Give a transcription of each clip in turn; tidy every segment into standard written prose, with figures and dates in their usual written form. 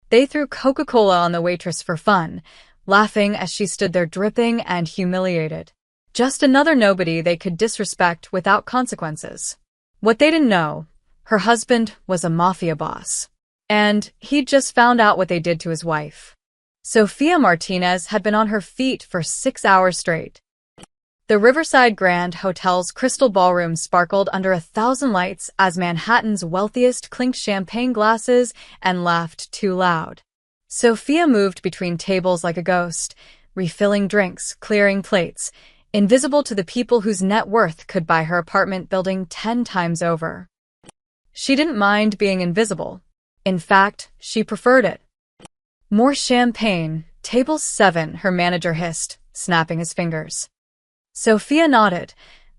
They threw Coca-Cola on the waitress for fun, laughing as she stood there dripping and humiliated. Just another nobody they could disrespect without consequences. What they didn't know, her husband was a mafia boss. And he'd just found out what they did to his wife. Sofia Martinez had been on her feet for 6 hours straight. The Riverside Grand Hotel's crystal ballroom sparkled under 1,000 lights as Manhattan's wealthiest clinked champagne glasses and laughed too loud. Sofia moved between tables like a ghost, refilling drinks, clearing plates, invisible to the people whose net worth could buy her apartment building 10 times over. She didn't mind being invisible. In fact, she preferred it. More champagne, table 7, her manager hissed, snapping his fingers. Sofia nodded,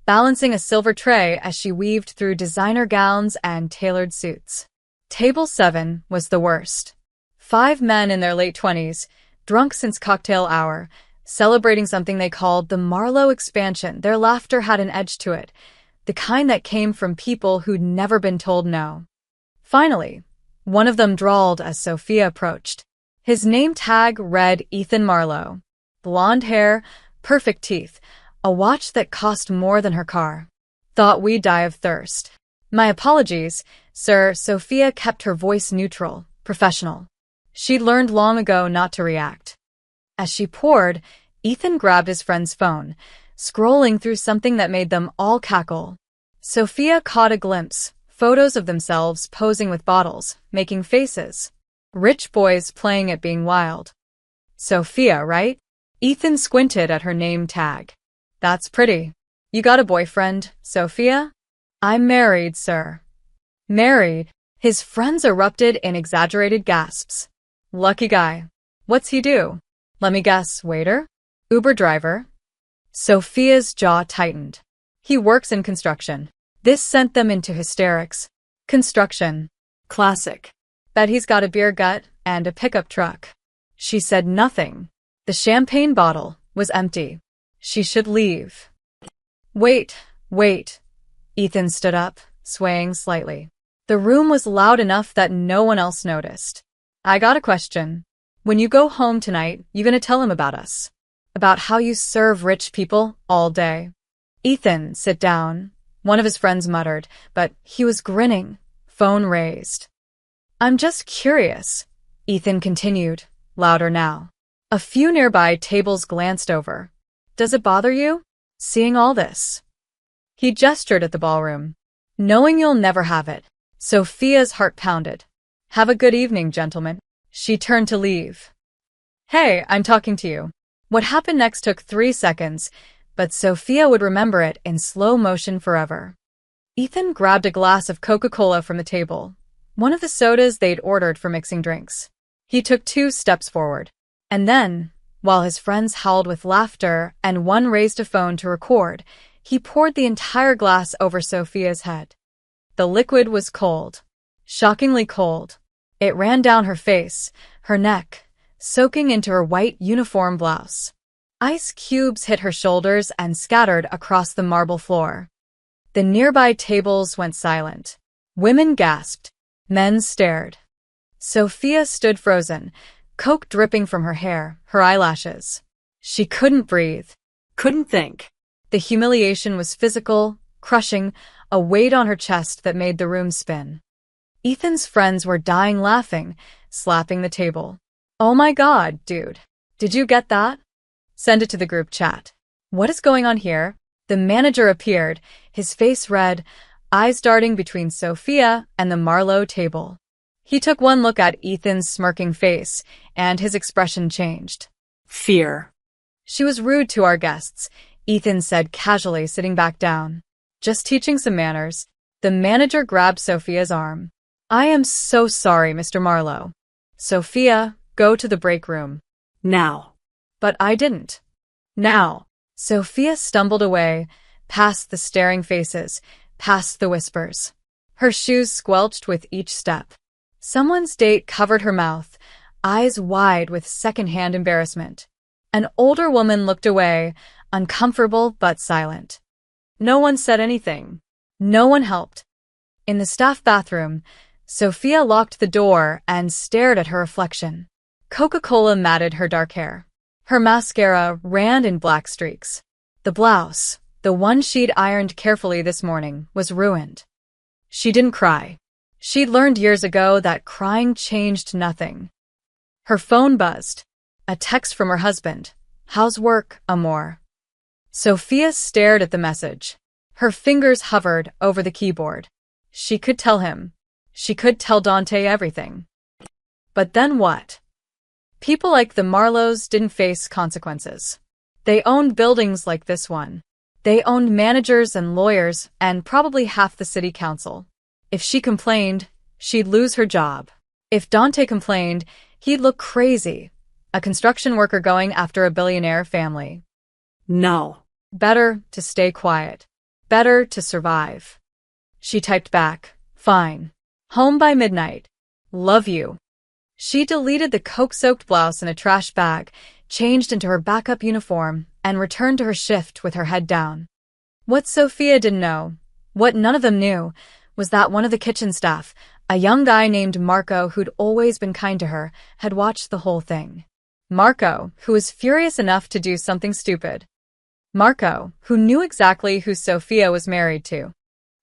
balancing a silver tray as she weaved through designer gowns and tailored suits. Table 7 was the worst. 5 men in their late 20s, drunk since cocktail hour, celebrating something they called the Marlowe expansion. Their laughter had an edge to it, the kind that came from people who'd never been told no. Finally, one of them drawled as Sofia approached. His name tag read Ethan Marlowe. Blonde hair, perfect teeth, a watch that cost more than her car. Thought we'd die of thirst. My apologies, sir. Sofia kept her voice neutral, professional. She'd learned long ago not to react. As she poured, Ethan grabbed his friend's phone, scrolling through something that made them all cackle. Sofia caught a glimpse, photos of themselves posing with bottles, making faces. Rich boys playing at being wild. Sofia, right? Ethan squinted at her name tag. That's pretty. You got a boyfriend, Sofia? I'm married, sir. Married? His friends erupted in exaggerated gasps. Lucky guy. What's he do? Let me guess, waiter? Uber driver? Sofia's jaw tightened. He works in construction. This sent them into hysterics. Construction. Classic. Bet he's got a beer gut and a pickup truck. She said nothing. The champagne bottle was empty. She should leave. Wait. Ethan stood up, swaying slightly. The room was loud enough that no one else noticed. I got a question. When you go home tonight, you gonna tell him about us? About how you serve rich people all day? Ethan, sit down. One of his friends muttered, but he was grinning, phone raised. I'm just curious, Ethan continued, louder now. A few nearby tables glanced over. Does it bother you, seeing all this? He gestured at the ballroom. Knowing you'll never have it. Sofia's heart pounded. Have a good evening, gentlemen. She turned to leave. Hey, I'm talking to you. What happened next took 3 seconds, but Sofia would remember it in slow motion forever. Ethan grabbed a glass of Coca-Cola from the table, one of the sodas they'd ordered for mixing drinks. He took 2 steps forward. And then, while his friends howled with laughter and one raised a phone to record, he poured the entire glass over Sofia's head. The liquid was cold. Shockingly cold. It ran down her face, her neck, soaking into her white uniform blouse. Ice cubes hit her shoulders and scattered across the marble floor. The nearby tables went silent. Women gasped. Men stared. Sofia stood frozen, Coke dripping from her hair, her eyelashes. She couldn't breathe. Couldn't think. The humiliation was physical, crushing, a weight on her chest that made the room spin. Ethan's friends were dying laughing, slapping the table. Oh my God, dude. Did you get that? Send it to the group chat. What is going on here? The manager appeared, his face red, eyes darting between Sofia and the Marlowe table. He took one look at Ethan's smirking face, and his expression changed. Fear. She was rude to our guests, Ethan said casually, sitting back down. Just teaching some manners. The manager grabbed Sofia's arm. I am so sorry, Mr. Marlowe. Sofia, go to the break room. Now. But I didn't. Now. Sofia stumbled away, past the staring faces, past the whispers. Her shoes squelched with each step. Someone's date covered her mouth, eyes wide with secondhand embarrassment. An older woman looked away, uncomfortable but silent. No one said anything. No one helped. In the staff bathroom, Sophia locked the door and stared at her reflection. Coca-Cola matted her dark hair. Her mascara ran in black streaks. The blouse, the one she'd ironed carefully this morning, was ruined. She didn't cry. She'd learned years ago that crying changed nothing. Her phone buzzed. A text from her husband. "How's work, amor?" Sophia stared at the message. Her fingers hovered over the keyboard. She could tell him. She could tell Dante everything. But then what? People like the Marlowes didn't face consequences. They owned buildings like this one. They owned managers and lawyers and probably half the city council. If she complained, she'd lose her job. If Dante complained, he'd look crazy. A construction worker going after a billionaire family. No. Better to stay quiet. Better to survive. She typed back, "Fine. Home by midnight. Love you." She deleted the Coke-soaked blouse in a trash bag, changed into her backup uniform, and returned to her shift with her head down. What Sophia didn't know, what none of them knew, was that one of the kitchen staff, a young guy named Marco who'd always been kind to her, had watched the whole thing. Marco, who was furious enough to do something stupid. Marco, who knew exactly who Sophia was married to.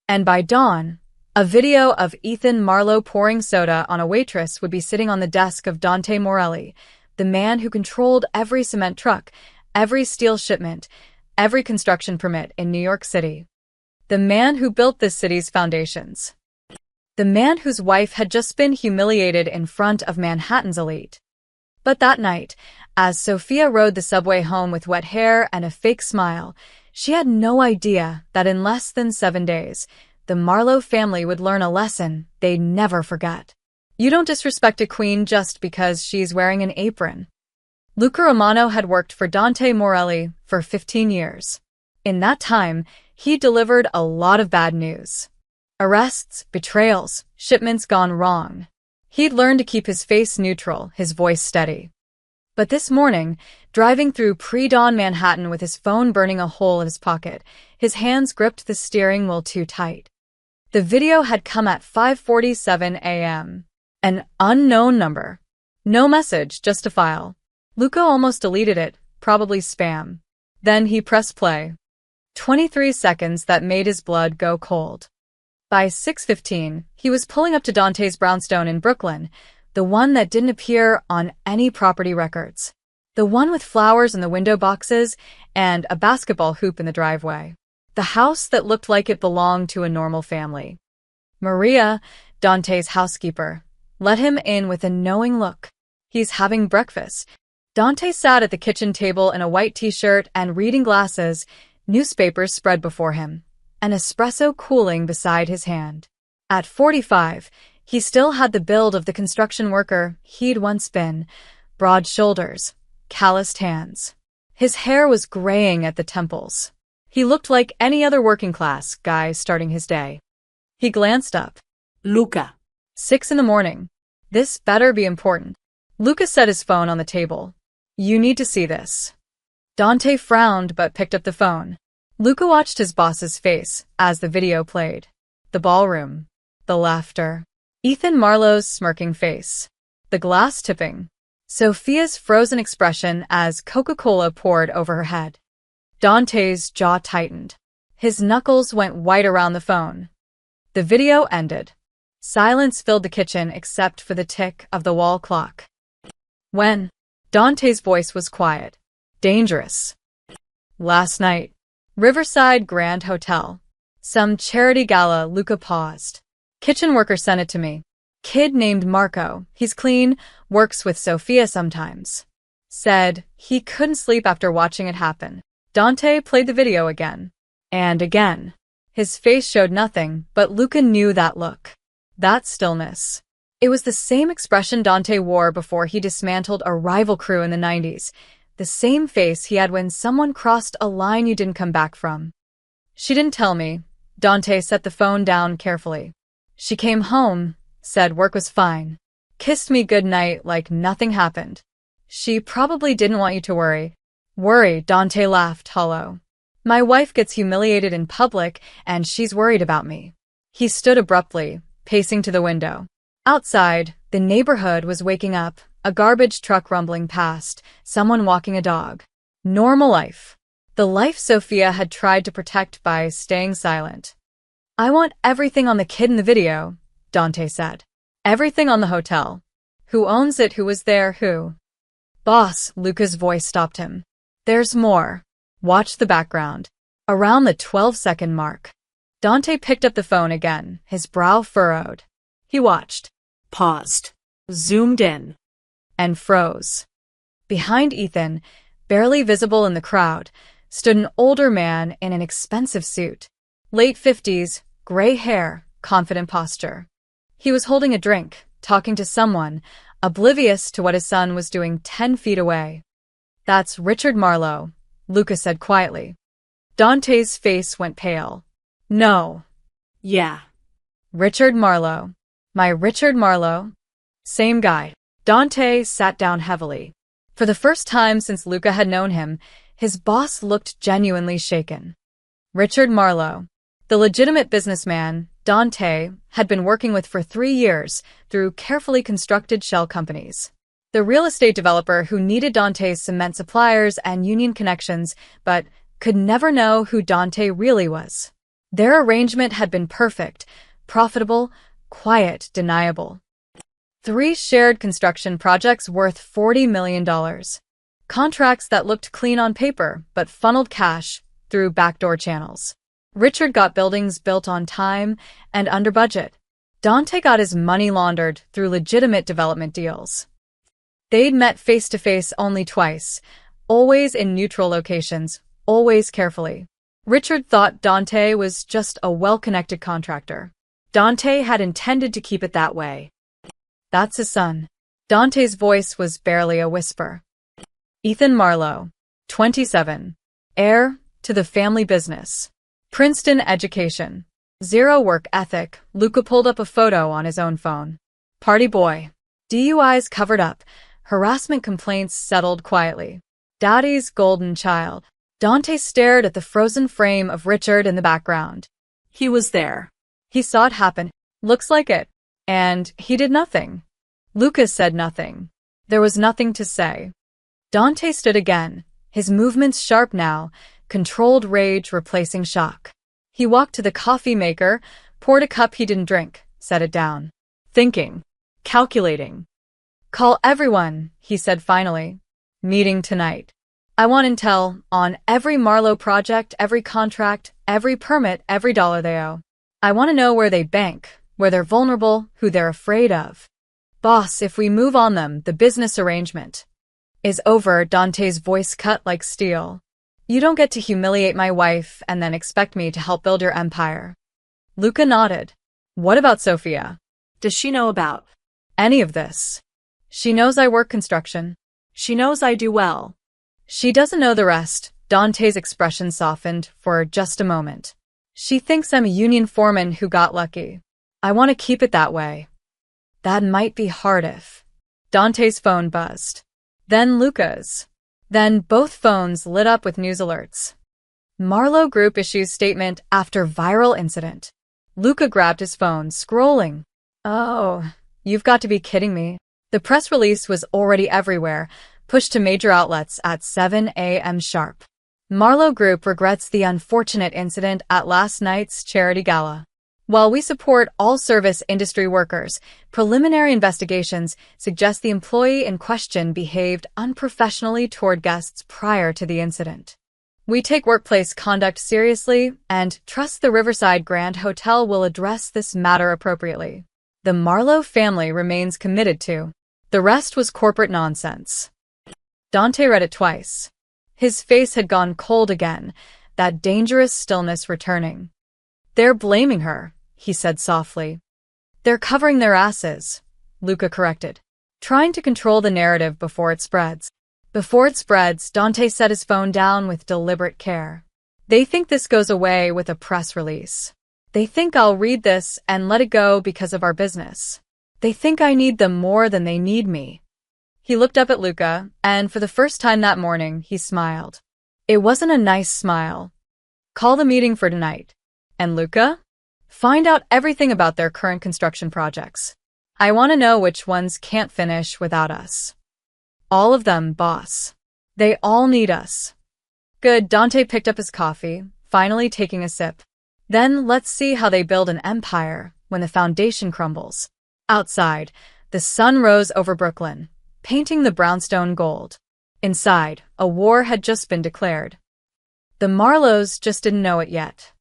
And by dawn, a video of Ethan Marlowe pouring soda on a waitress would be sitting on the desk of Dante Morelli, the man who controlled every cement truck, every steel shipment, every construction permit in New York City. The man who built this city's foundations. The man whose wife had just been humiliated in front of Manhattan's elite. But that night, as Sophia rode the subway home with wet hair and a fake smile, she had no idea that in less than 7 days, the Marlowe family would learn a lesson they'd never forget. You don't disrespect a queen just because she's wearing an apron. Luca Romano had worked for Dante Morelli for 15 years. In that time, he delivered a lot of bad news. Arrests, betrayals, shipments gone wrong. He'd learned to keep his face neutral, his voice steady. But this morning, driving through pre-dawn Manhattan with his phone burning a hole in his pocket, his hands gripped the steering wheel too tight. The video had come at 5:47 a.m. An unknown number. No message, just a file. Luca almost deleted it, probably spam. Then he pressed play. 23 seconds that made his blood go cold. By 6:15, he was pulling up to Dante's brownstone in Brooklyn, the one that didn't appear on any property records. The one with flowers in the window boxes and a basketball hoop in the driveway. The house that looked like it belonged to a normal family. Maria, Dante's housekeeper, let him in with a knowing look. He's having breakfast. Dante sat at the kitchen table in a white t-shirt and reading glasses, newspapers spread before him, an espresso cooling beside his hand. At 45, he still had the build of the construction worker he'd once been, broad shoulders, calloused hands. His hair was graying at the temples. He looked like any other working-class guy starting his day. He glanced up. Luca. 6 a.m. This better be important. Luca set his phone on the table. You need to see this. Dante frowned but picked up the phone. Luca watched his boss's face as the video played. The ballroom. The laughter. Ethan Marlowe's smirking face. The glass tipping. Sophia's frozen expression as Coca-Cola poured over her head. Dante's jaw tightened. His knuckles went white around the phone. The video ended. Silence filled the kitchen except for the tick of the wall clock. When? Dante's voice was quiet. Dangerous. Last night. Riverside Grand Hotel. Some charity gala. Luca paused. Kitchen worker sent it to me. Kid named Marco. He's clean, works with Sophia sometimes. Said he couldn't sleep after watching it happen. Dante played the video again. And again. His face showed nothing, but Luca knew that look. That stillness. It was the same expression Dante wore before he dismantled a rival crew in the 90s. The same face he had when someone crossed a line you didn't come back from. She didn't tell me. Dante set the phone down carefully. She came home, said work was fine. Kissed me goodnight like nothing happened. She probably didn't want you to worry. Worry, Dante laughed hollow. My wife gets humiliated in public, and she's worried about me. He stood abruptly, pacing to the window. Outside, the neighborhood was waking up, a garbage truck rumbling past, someone walking a dog. Normal life. The life Sophia had tried to protect by staying silent. I want everything on the kid in the video, Dante said. Everything on the hotel. Who owns it? Who was there? Who? Boss, Luca's voice stopped him. There's more. Watch the background. Around the 12-second mark. Dante picked up the phone again, his brow furrowed. He watched. Paused. Zoomed in. And froze. Behind Ethan, barely visible in the crowd, stood an older man in an expensive suit. Late 50s, gray hair, confident posture. He was holding a drink, talking to someone, oblivious to what his son was doing 10 feet away. That's Richard Marlowe, Luca said quietly. Dante's face went pale. No. Yeah. Richard Marlowe. My Richard Marlowe? Same guy. Dante sat down heavily. For the first time since Luca had known him, his boss looked genuinely shaken. Richard Marlowe, the legitimate businessman Dante had been working with for 3 years through carefully constructed shell companies. The real estate developer who needed Dante's cement suppliers and union connections, but could never know who Dante really was. Their arrangement had been perfect, profitable, quiet, deniable. 3 shared construction projects worth $40 million. Contracts that looked clean on paper, but funneled cash through backdoor channels. Richard got buildings built on time and under budget. Dante got his money laundered through legitimate development deals. They'd met face-to-face only twice, always in neutral locations, always carefully. Richard thought Dante was just a well-connected contractor. Dante had intended to keep it that way. That's his son. Dante's voice was barely a whisper. Ethan Marlowe, 27, heir to the family business. Princeton education. Zero work ethic. Luca pulled up a photo on his own phone. Party boy. DUIs covered up. Harassment complaints settled quietly. Daddy's golden child. Dante stared at the frozen frame of Richard in the background. He was there. He saw it happen. Looks like it. And he did nothing. Luca said nothing. There was nothing to say. Dante stood again, his movements sharp now, controlled rage replacing shock. He walked to the coffee maker, poured a cup he didn't drink, set it down. Thinking. Calculating. Call everyone, he said finally. Meeting tonight. I want intel on every Marlowe project, every contract, every permit, every dollar they owe. I want to know where they bank, where they're vulnerable, who they're afraid of. Boss, if we move on them, the business arrangement is over. Dante's voice cut like steel. You don't get to humiliate my wife and then expect me to help build your empire. Luca nodded. What about Sophia? Does she know about any of this? She knows I work construction. She knows I do well. She doesn't know the rest. Dante's expression softened for just a moment. She thinks I'm a union foreman who got lucky. I want to keep it that way. That might be hard if... Dante's phone buzzed. Then Luca's. Then both phones lit up with news alerts. Marlowe Group issues statement after viral incident. Luca grabbed his phone, scrolling. Oh, you've got to be kidding me. The press release was already everywhere, pushed to major outlets at 7 a.m. sharp. Marlowe Group regrets the unfortunate incident at last night's charity gala. While we support all service industry workers, preliminary investigations suggest the employee in question behaved unprofessionally toward guests prior to the incident. We take workplace conduct seriously and trust the Riverside Grand Hotel will address this matter appropriately. The Marlowe family remains committed to. The rest was corporate nonsense. Dante read it twice. His face had gone cold again, that dangerous stillness returning. They're blaming her, he said softly. They're covering their asses, Luca corrected. Trying to control the narrative before it spreads. Before it spreads, Dante set his phone down with deliberate care. They think this goes away with a press release. They think I'll read this and let it go because of our business. They think I need them more than they need me. He looked up at Luca, and for the first time that morning, he smiled. It wasn't a nice smile. Call the meeting for tonight. And Luca? Find out everything about their current construction projects. I want to know which ones can't finish without us. All of them, boss. They all need us. Good. Dante picked up his coffee, finally taking a sip. Then let's see how they build an empire when the foundation crumbles. Outside, the sun rose over Brooklyn, painting the brownstone gold. Inside, a war had just been declared. The Marlowes just didn't know it yet.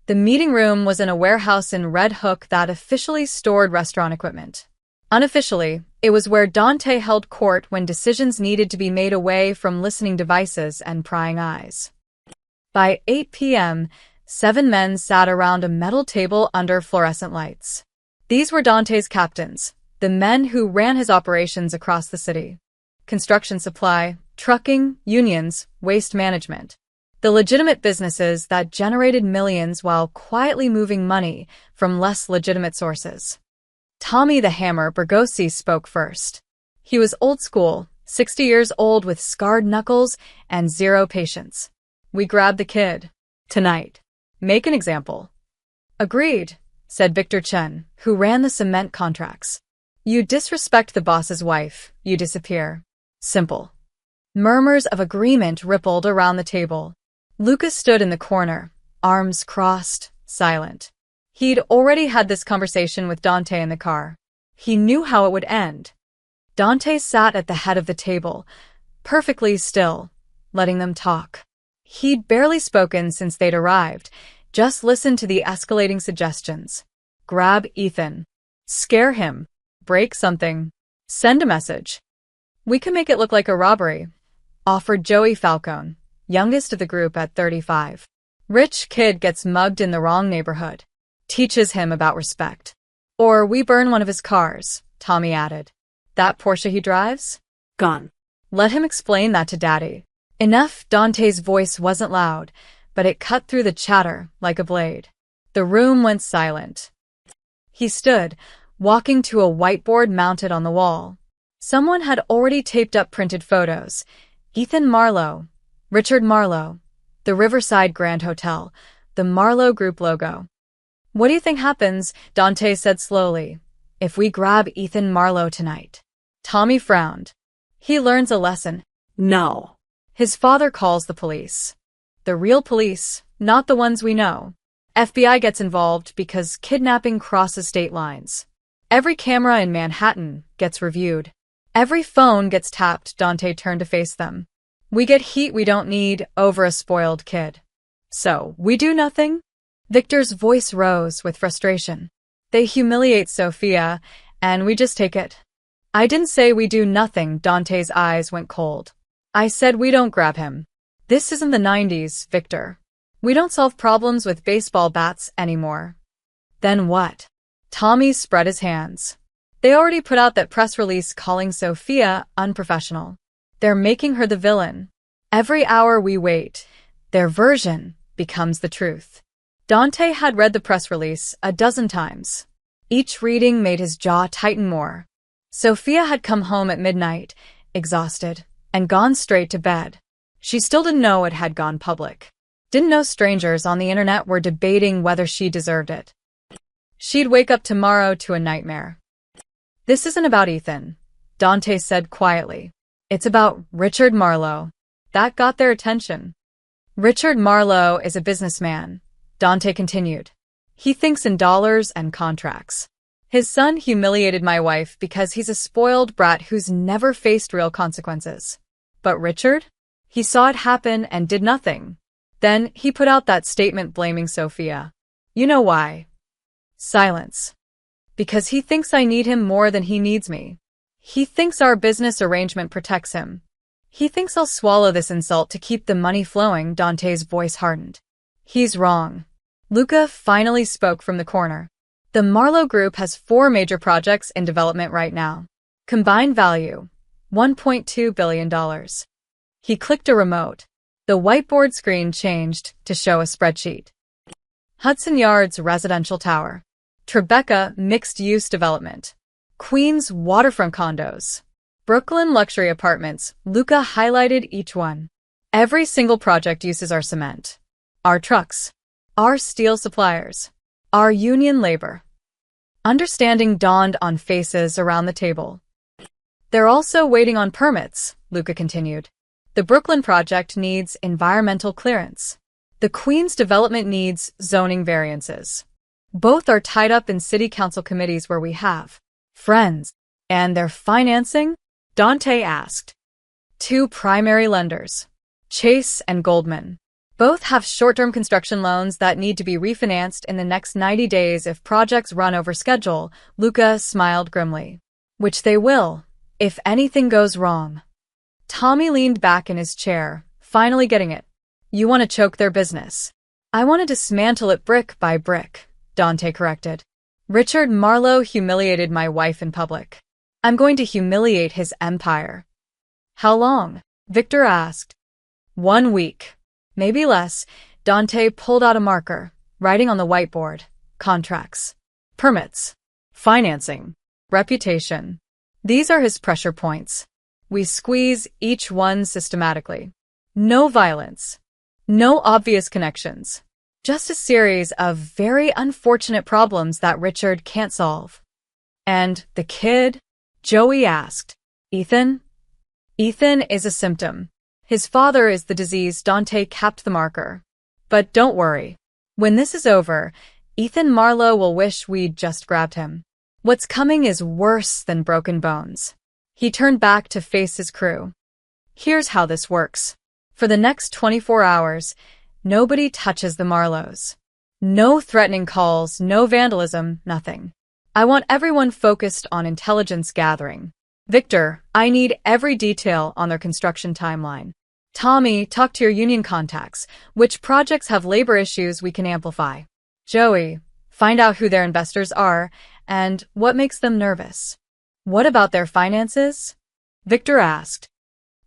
The meeting room was in a warehouse in Red Hook that officially stored restaurant equipment. Unofficially, it was where Dante held court when decisions needed to be made away from listening devices and prying eyes. By 8 p.m., 7 men sat around a metal table under fluorescent lights. These were Dante's captains, the men who ran his operations across the city. Construction supply, trucking, unions, waste management. The legitimate businesses that generated millions while quietly moving money from less legitimate sources. Tommy the Hammer Bergosi spoke first. He was old school, 60 years old with scarred knuckles and zero patience. We grabbed the kid. Tonight. Make an example. Agreed, said Victor Chen, who ran the cement contracts. You disrespect the boss's wife, you disappear. Simple. Murmurs of agreement rippled around the table. Lucas stood in the corner, arms crossed, silent. He'd already had this conversation with Dante in the car. He knew how it would end. Dante sat at the head of the table, perfectly still, letting them talk. He'd barely spoken since they'd arrived, just listened to the escalating suggestions. Grab Ethan. Scare him. Break something. Send a message. We can make it look like a robbery, offered Joey Falcone, youngest of the group at 35. Rich kid gets mugged in the wrong neighborhood. Teaches him about respect. Or we burn one of his cars, Tommy added. That Porsche he drives? Gone. Let him explain that to Daddy. Enough. Dante's voice wasn't loud, but it cut through the chatter like a blade. The room went silent. He stood, walking to a whiteboard mounted on the wall. Someone had already taped up printed photos. Ethan Marlowe, Richard Marlowe, the Riverside Grand Hotel, the Marlowe Group logo. What do you think happens, Dante said slowly, if we grab Ethan Marlowe tonight? Tommy frowned. He learns a lesson. No. His father calls the police. The real police, not the ones we know. FBI gets involved because kidnapping crosses state lines. Every camera in Manhattan gets reviewed. Every phone gets tapped. Dante turned to face them. We get heat we don't need over a spoiled kid. So, we do nothing? Victor's voice rose with frustration. They humiliate Sophia, and we just take it. I didn't say we do nothing. Dante's eyes went cold. I said we don't grab him. This isn't the 90s, Victor. We don't solve problems with baseball bats anymore. Then what? Tommy spread his hands. They already put out that press release calling Sophia unprofessional. They're making her the villain. Every hour we wait, their version becomes the truth. Dante had read the press release a dozen times. Each reading made his jaw tighten more. Sophia had come home at midnight, exhausted, and gone straight to bed. She still didn't know it had gone public. Didn't know strangers on the internet were debating whether she deserved it. She'd wake up tomorrow to a nightmare. This isn't about Ethan, Dante said quietly. It's about Richard Marlowe. That got their attention. Richard Marlowe is a businessman, Dante continued. He thinks in dollars and contracts. His son humiliated my wife because he's a spoiled brat who's never faced real consequences. But Richard? He saw it happen and did nothing. Then he put out that statement blaming Sophia. You know why? Silence. Because he thinks I need him more than he needs me. He thinks our business arrangement protects him. He thinks I'll swallow this insult to keep the money flowing. Dante's voice hardened. He's wrong. Luca finally spoke from the corner. The Marlowe Group has 4 major projects in development right now. Combined value, $1.2 billion. He clicked a remote. The whiteboard screen changed to show a spreadsheet. Hudson Yards Residential Tower. Tribeca Mixed-Use Development. Queens Waterfront Condos. Brooklyn Luxury Apartments. Luca highlighted each one. Every single project uses our cement, our trucks, our steel suppliers, our union labor. Understanding dawned on faces around the table. They're also waiting on permits, Luca continued. The Brooklyn project needs environmental clearance. The Queens development needs zoning variances. Both are tied up in city council committees where we have friends. And their financing? Dante asked. 2 primary lenders, Chase and Goldman. Both have short-term construction loans that need to be refinanced in the next 90 days if projects run over schedule, Luca smiled grimly. Which they will, if anything goes wrong. Tommy leaned back in his chair, finally getting it. You want to choke their business. I want to dismantle it brick by brick, Dante corrected. Richard Marlowe humiliated my wife in public. I'm going to humiliate his empire. How long? Victor asked. 1 week. Maybe less. Dante pulled out a marker, writing on the whiteboard. Contracts. Permits. Financing. Reputation. These are his pressure points. We squeeze each one systematically. No violence. No obvious connections. Just a series of very unfortunate problems that Richard can't solve. And the kid? Joey asked. Ethan? Ethan is a symptom. His father is the disease. Dante capped the marker. But don't worry. When this is over, Ethan Marlowe will wish we'd just grabbed him. What's coming is worse than broken bones. He turned back to face his crew. Here's how this works. For the next 24 hours, nobody touches the Marlowes. No threatening calls, no vandalism, nothing. I want everyone focused on intelligence gathering. Victor, I need every detail on their construction timeline. Tommy, talk to your union contacts. Which projects have labor issues we can amplify? Joey, find out who their investors are and what makes them nervous. What about their finances? Victor asked.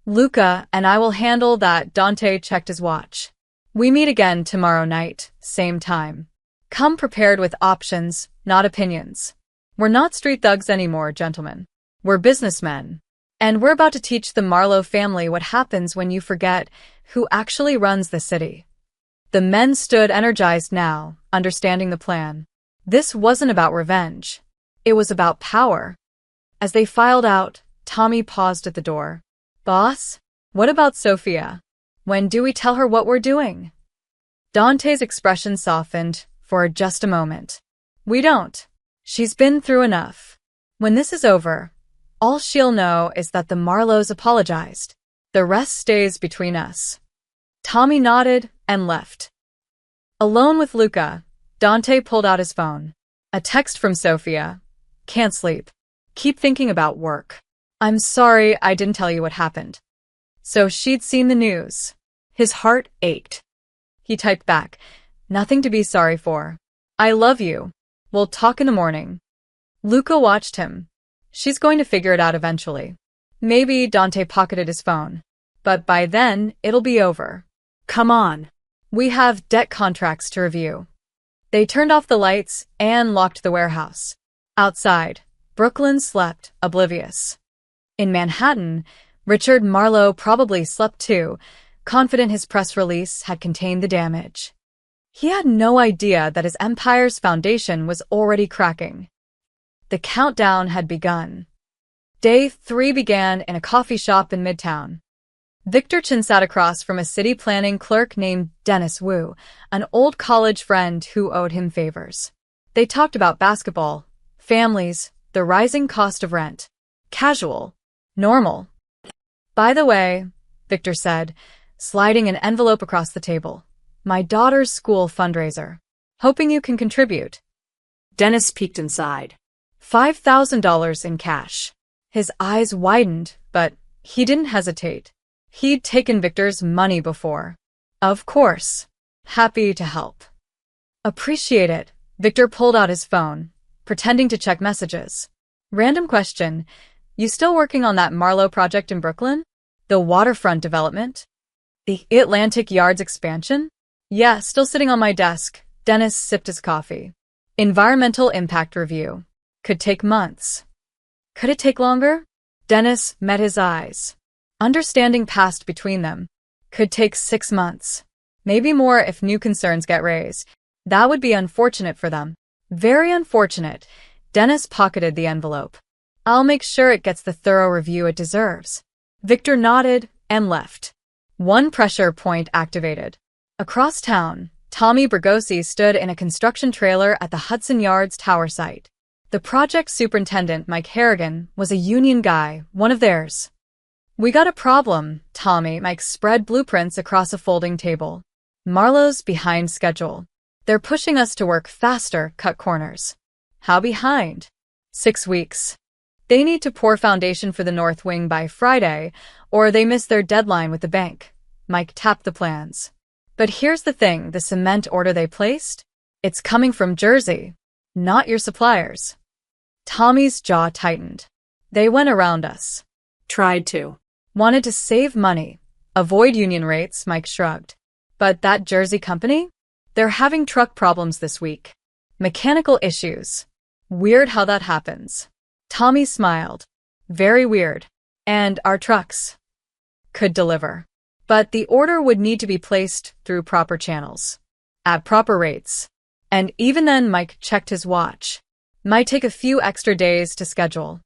Luca and I will handle that. Dante checked his watch. We meet again tomorrow night, same time. Come prepared with options, not opinions. We're not street thugs anymore, gentlemen. We're businessmen. And we're about to teach the Marlowe family what happens when you forget who actually runs the city. The men stood energized now, understanding the plan. This wasn't about revenge. It was about power. As they filed out, Tommy paused at the door. Boss, what about Sophia? When do we tell her what we're doing? Dante's expression softened for just a moment. We don't. She's been through enough. When this is over, all she'll know is that the Marlowes apologized. The rest stays between us. Tommy nodded and left. Alone with Luca, Dante pulled out his phone. A text from Sophia. Can't sleep. Keep thinking about work. I'm sorry I didn't tell you what happened. So she'd seen the news. His heart ached. He typed back. Nothing to be sorry for. I love you. We'll talk in the morning. Luca watched him. She's going to figure it out eventually. Maybe Dante pocketed his phone. But by then, it'll be over. Come on. We have debt contracts to review. They turned off the lights and locked the warehouse. Outside, Brooklyn slept, oblivious. In Manhattan, Richard Marlowe probably slept too, confident his press release had contained the damage. He had no idea that his empire's foundation was already cracking. The countdown had begun. Day 3 began in a coffee shop in Midtown. Victor Chin sat across from a city planning clerk named Dennis Wu, an old college friend who owed him favors. They talked about basketball, families, the rising cost of rent. Casual. Normal. By the way, Victor said, sliding an envelope across the table. My daughter's school fundraiser. Hoping you can contribute. Dennis peeked inside. $5,000 in cash. His eyes widened, but he didn't hesitate. He'd taken Victor's money before. Of course. Happy to help. Appreciate it. Victor pulled out his phone, pretending to check messages. Random question. You still working on that Marlowe project in Brooklyn? The waterfront development? The Atlantic Yards expansion? Yeah, still sitting on my desk. Dennis sipped his coffee. Environmental impact review. Could take months. Could it take longer? Dennis met his eyes. Understanding passed between them. Could take 6 months. Maybe more if new concerns get raised. That would be unfortunate for them. Very unfortunate. Dennis pocketed the envelope. I'll make sure it gets the thorough review it deserves. Victor nodded and left. One pressure point activated. Across town, Tommy Brigosi stood in a construction trailer at the Hudson Yards tower site. The project superintendent, Mike Harrigan, was a union guy, one of theirs. We got a problem, Tommy. Mike spread blueprints across a folding table. Marlowe's behind schedule. They're pushing us to work faster, cut corners. How behind? 6 weeks. They need to pour foundation for the north wing by Friday, or they miss their deadline with the bank. Mike tapped the plans. But here's the thing, the cement order they placed? It's coming from Jersey, not your suppliers. Tommy's jaw tightened. They went around us. Tried to. Wanted to save money. Avoid union rates, Mike shrugged. But that Jersey company? They're having truck problems this week. Mechanical issues. Weird how that happens. Tommy smiled. Very weird. And our trucks could deliver. But the order would need to be placed through proper channels. At proper rates. And even then, Mike checked his watch. Might take a few extra days to schedule.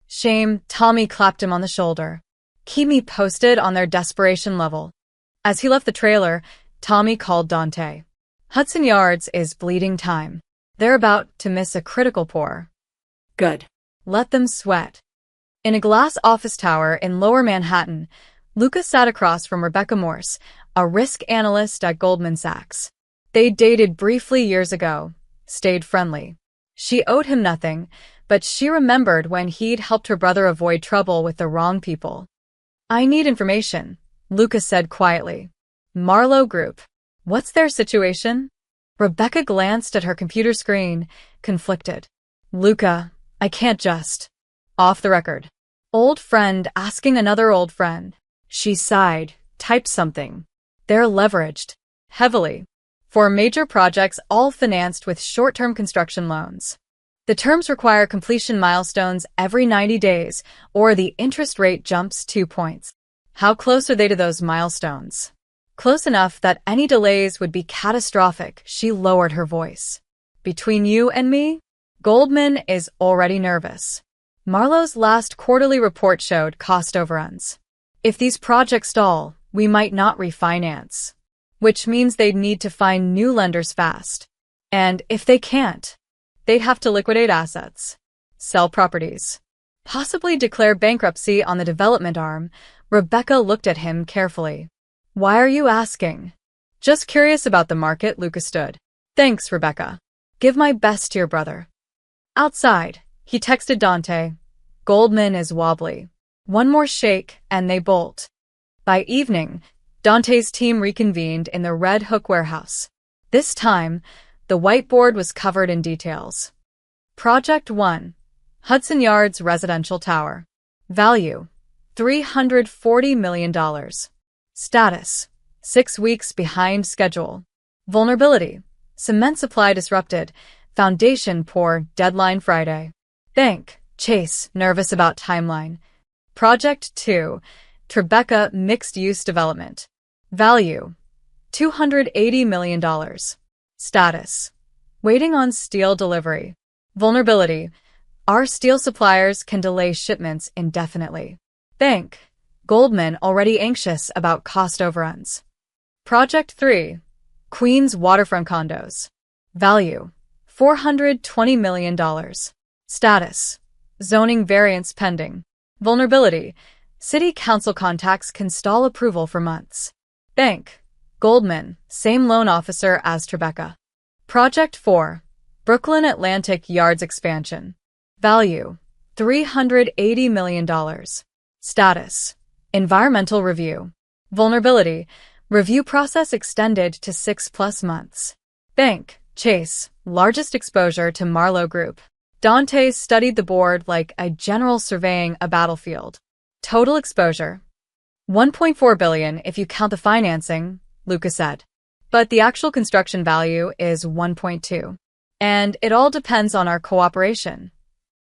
Shame, Tommy clapped him on the shoulder. Keep me posted on their desperation level. As he left the trailer, Tommy called Dante. Hudson Yards is bleeding time. They're about to miss a critical pour. Good. Let them sweat. In a glass office tower in Lower Manhattan, Lucas sat across from Rebecca Morse, a risk analyst at Goldman Sachs. They dated briefly years ago, stayed friendly. She owed him nothing, but she remembered when he'd helped her brother avoid trouble with the wrong people. I need information, Lucas said quietly. Marlowe Group. What's their situation? Rebecca glanced at her computer screen, conflicted. Luca, I can't just. Off the record. Old friend asking another old friend. She sighed, typed something. They're leveraged. Heavily. For major projects all financed with short-term construction loans. The terms require completion milestones every 90 days, or the interest rate jumps 2 points. How close are they to those milestones? Close enough that any delays would be catastrophic, she lowered her voice. Between you and me, Goldman is already nervous. Marlowe's last quarterly report showed cost overruns. If these projects stall, we might not refinance. Which means they'd need to find new lenders fast. And if they can't, they'd have to liquidate assets, sell properties, possibly declare bankruptcy on the development arm. Rebecca looked at him carefully. Why are you asking? Just curious about the market, Lucas stood. Thanks, Rebecca. Give my best to your brother. Outside, he texted Dante. Goldman is wobbly. One more shake, and they bolt. By evening, Dante's team reconvened in the Red Hook warehouse. This time, the whiteboard was covered in details. Project 1. Hudson Yards Residential Tower. Value. $340 million. Status. 6 weeks behind schedule. Vulnerability. Cement supply disrupted. Foundation pour. Deadline Friday. Bank. Chase. Nervous about timeline. Project 2. Tribeca Mixed-Use Development. Value. $280 million. Status. Waiting on steel delivery. Vulnerability. Our steel suppliers can delay shipments indefinitely. Bank. Goldman already anxious about cost overruns. Project 3. Queens Waterfront Condos. Value. $420 million. Status. Zoning variance pending. Vulnerability. City council contacts can stall approval for months. Bank. Goldman, same loan officer as Tribeca. Project 4. Brooklyn Atlantic Yards Expansion. Value. $380 million. Status. Environmental review. Vulnerability. Review process extended to 6+ months. Bank. Chase. Largest exposure to Marlowe Group. Dante studied the board like a general surveying a battlefield. Total exposure. $1.4 billion if you count the financing, Lucas said. But the actual construction value is $1.2. And it all depends on our cooperation.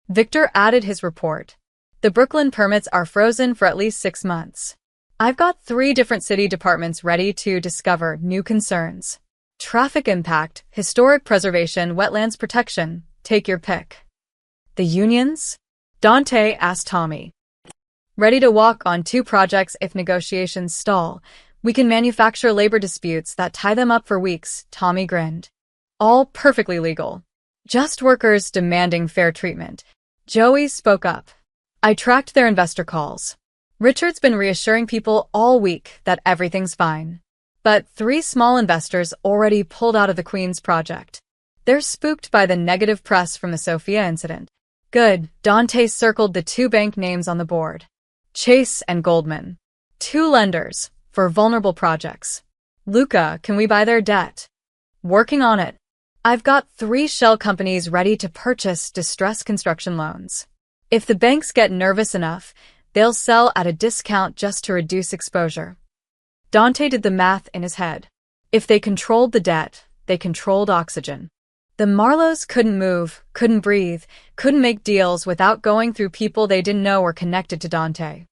Victor added his report. The Brooklyn permits are frozen for at least 6 months. I've got 3 different city departments ready to discover new concerns. Traffic impact, historic preservation, wetlands protection. Take your pick. The unions? Dante asked Tommy. Ready to walk on 2 projects if negotiations stall. We can manufacture labor disputes that tie them up for weeks, Tommy grinned. All perfectly legal. Just workers demanding fair treatment. Joey spoke up. I tracked their investor calls. Richard's been reassuring people all week that everything's fine. But 3 small investors already pulled out of the Queen's project. They're spooked by the negative press from the Sophia incident. Good, Dante circled the 2 bank names on the board. Chase and Goldman. 2 lenders, for vulnerable projects. Luca, can we buy their debt? Working on it. I've got 3 shell companies ready to purchase distressed construction loans. If the banks get nervous enough, they'll sell at a discount just to reduce exposure. Dante did the math in his head. If they controlled the debt, they controlled oxygen. The Marlows couldn't move, couldn't breathe, couldn't make deals without going through people they didn't know were connected to Dante.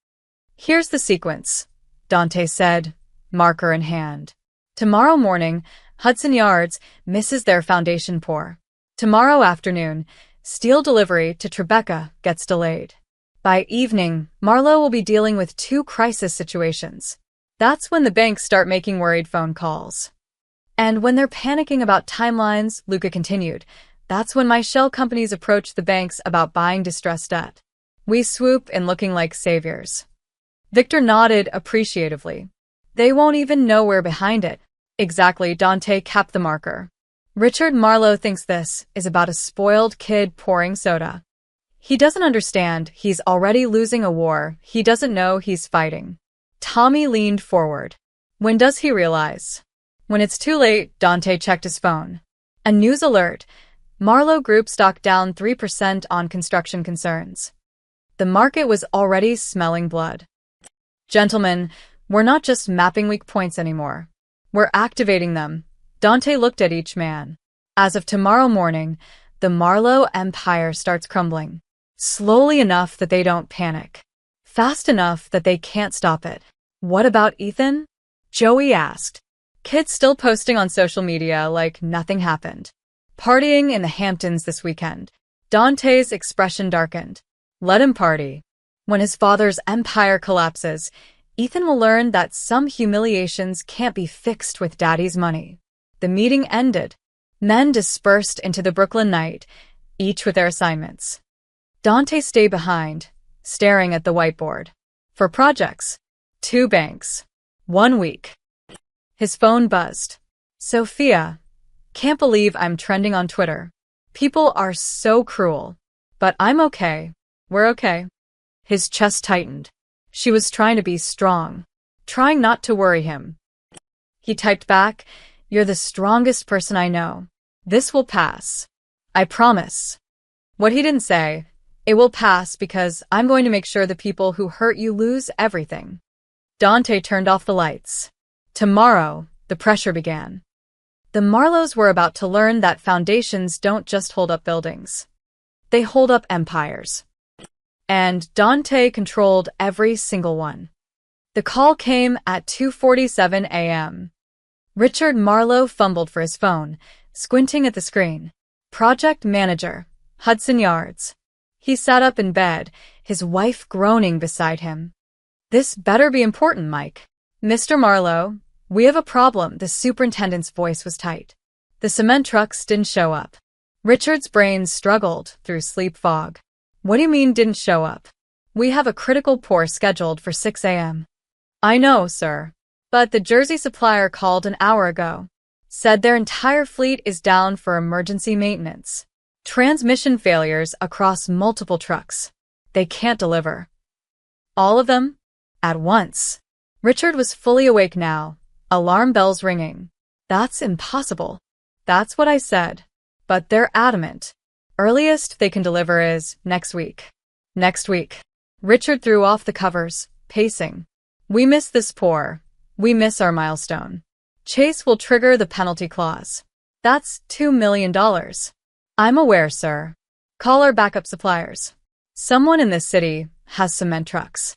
Here's the sequence, Dante said, marker in hand. Tomorrow morning, Hudson Yards misses their foundation pour. Tomorrow afternoon, steel delivery to Tribeca gets delayed. By evening, Marlowe will be dealing with 2 crisis situations. That's when the banks start making worried phone calls. And when they're panicking about timelines, Luca continued, that's when my shell companies approach the banks about buying distressed debt. We swoop in looking like saviors. Victor nodded appreciatively. They won't even know we're behind it. Exactly, Dante capped the marker. Richard Marlowe thinks this is about a spoiled kid pouring soda. He doesn't understand he's already losing a war he doesn't know he's fighting. Tommy leaned forward. When does he realize? When it's too late, Dante checked his phone. A news alert. Marlowe Group stock down 3% on construction concerns. The market was already smelling blood. Gentlemen, we're not just mapping weak points anymore. We're activating them. Dante looked at each man. As of tomorrow morning, the Marlowe empire starts crumbling. Slowly enough that they don't panic. Fast enough that they can't stop it. What about Ethan? Joey asked. Kid's still posting on social media like nothing happened. Partying in the Hamptons this weekend. Dante's expression darkened. Let him party. When his father's empire collapses, Ethan will learn that some humiliations can't be fixed with daddy's money. The meeting ended. Men dispersed into the Brooklyn night, each with their assignments. Dante stayed behind, staring at the whiteboard. For projects, 2 banks, 1 week. His phone buzzed. Sophia, can't believe I'm trending on Twitter. People are so cruel. But I'm okay. We're okay. His chest tightened. She was trying to be strong, trying not to worry him. He typed back, you're the strongest person I know. This will pass. I promise. What he didn't say, it will pass because I'm going to make sure the people who hurt you lose everything. Dante turned off the lights. Tomorrow, the pressure began. The Marlows were about to learn that foundations don't just hold up buildings. They hold up empires. And Dante controlled every single one. The call came at 2:47 a.m. Richard Marlowe fumbled for his phone, squinting at the screen. Project manager, Hudson Yards. He sat up in bed, his wife groaning beside him. This better be important, Mike. Mr. Marlowe, we have a problem. The superintendent's voice was tight. The cement trucks didn't show up. Richard's brain struggled through sleep fog. What do you mean didn't show up? We have a critical pour scheduled for 6 a.m. I know, sir. But the Jersey supplier called an hour ago. Said their entire fleet is down for emergency maintenance. Transmission failures across multiple trucks. They can't deliver. All of them? At once. Richard was fully awake now, alarm bells ringing. That's impossible. That's what I said. But they're adamant. Earliest they can deliver is next week. Next week. Richard threw off the covers, pacing. We miss this pour. We miss our milestone. Chase will trigger the penalty clause. That's $2 million. I'm aware, sir. Call our backup suppliers. Someone in this city has cement trucks.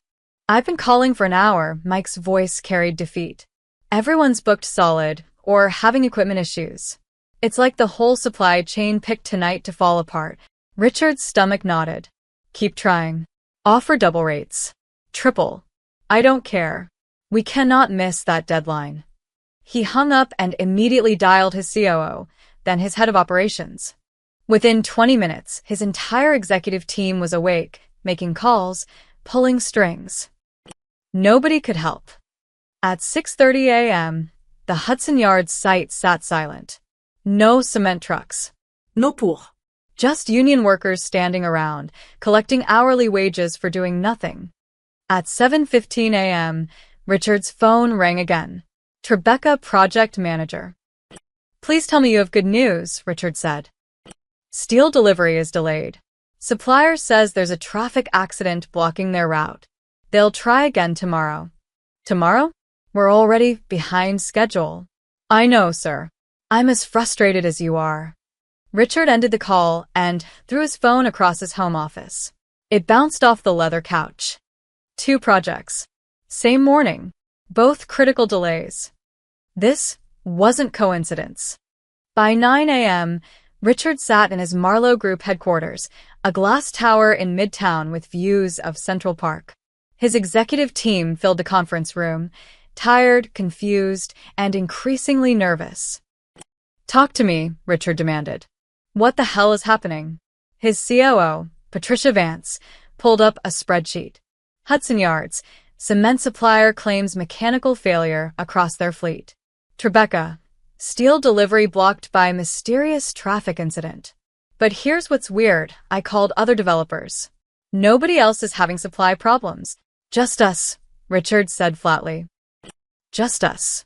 I've been calling for an hour. Mike's voice carried defeat. Everyone's booked solid or having equipment issues. It's like the whole supply chain picked tonight to fall apart. Richard's stomach nodded. Keep trying. Offer double rates. Triple. I don't care. We cannot miss that deadline. He hung up and immediately dialed his COO, then his head of operations. Within 20 minutes, his entire executive team was awake, making calls, pulling strings. Nobody could help. At 6:30 a.m., the Hudson Yards site sat silent. No cement trucks. No pour. Just union workers standing around, collecting hourly wages for doing nothing. At 7:15 a.m., Richard's phone rang again. Tribeca, project manager. Please tell me you have good news, Richard said. Steel delivery is delayed. Supplier says there's a traffic accident blocking their route. They'll try again tomorrow. Tomorrow? We're already behind schedule. I know, sir. I'm as frustrated as you are. Richard ended the call and threw his phone across his home office. It bounced off the leather couch. 2 projects. Same morning. Both critical delays. This wasn't coincidence. By 9 a.m., Richard sat in his Marlowe Group headquarters, a glass tower in Midtown with views of Central Park. His executive team filled the conference room, tired, confused, and increasingly nervous. Talk to me, Richard demanded. What the hell is happening? His COO, Patricia Vance, pulled up a spreadsheet. Hudson Yards, cement supplier claims mechanical failure across their fleet. Tribeca, steel delivery blocked by mysterious traffic incident. But here's what's weird, I called other developers. Nobody else is having supply problems. Just us, Richard said flatly. Just us.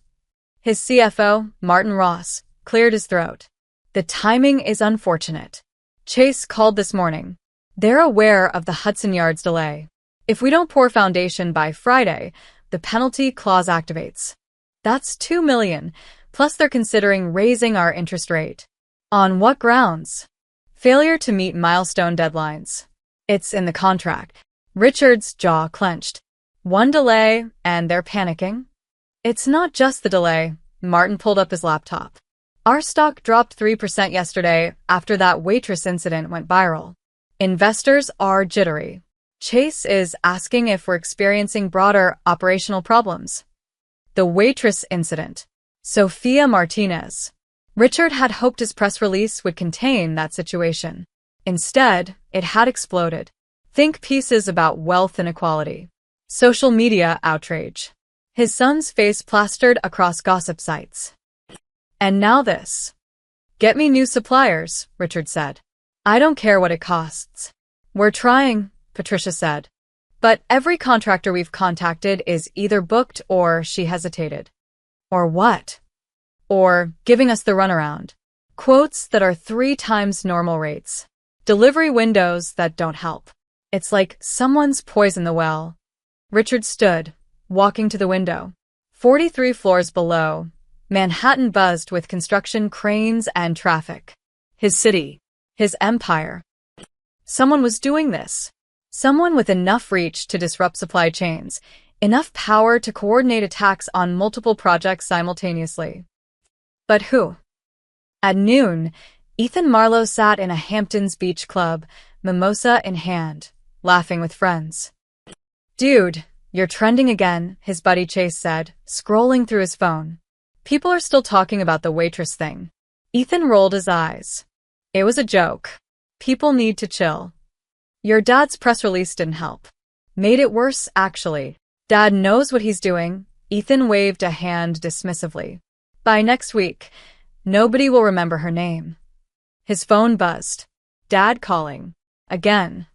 His CFO, Martin Ross, cleared his throat. The timing is unfortunate. Chase called this morning. They're aware of the Hudson Yards delay. If we don't pour foundation by Friday, the penalty clause activates. That's $2 million, plus they're considering raising our interest rate. On what grounds? Failure to meet milestone deadlines. It's in the contract. Richard's jaw clenched. One delay, and they're panicking? It's not just the delay. Martin pulled up his laptop. Our stock dropped 3% yesterday after that Waitress incident went viral. Investors are jittery. Chase is asking if we're experiencing broader operational problems. The Waitress incident. Sophia Martinez. Richard had hoped his press release would contain that situation. Instead, it had exploded. Think pieces about wealth inequality. Social media outrage. His son's face plastered across gossip sites. And now this. Get me new suppliers, Richard said. I don't care what it costs. We're trying, Patricia said. But every contractor we've contacted is either booked or she hesitated. Or what? Or giving us the runaround. Quotes that are 3 times normal rates. Delivery windows that don't help. It's like someone's poisoned the well. Richard stood, walking to the window. 43 floors below, Manhattan buzzed with construction cranes and traffic. His city. His empire. Someone was doing this. Someone with enough reach to disrupt supply chains, enough power to coordinate attacks on multiple projects simultaneously. But who? At noon, Ethan Marlowe sat in a Hamptons Beach club, mimosa in hand, laughing with friends. Dude, you're trending again, his buddy Chase said, scrolling through his phone. People are still talking about the Waitress thing. Ethan rolled his eyes. It was a joke. People need to chill. Your dad's press release didn't help. Made it worse, actually. Dad knows what he's doing. Ethan waved a hand dismissively. By next week, nobody will remember her name. His phone buzzed. Dad calling. Again.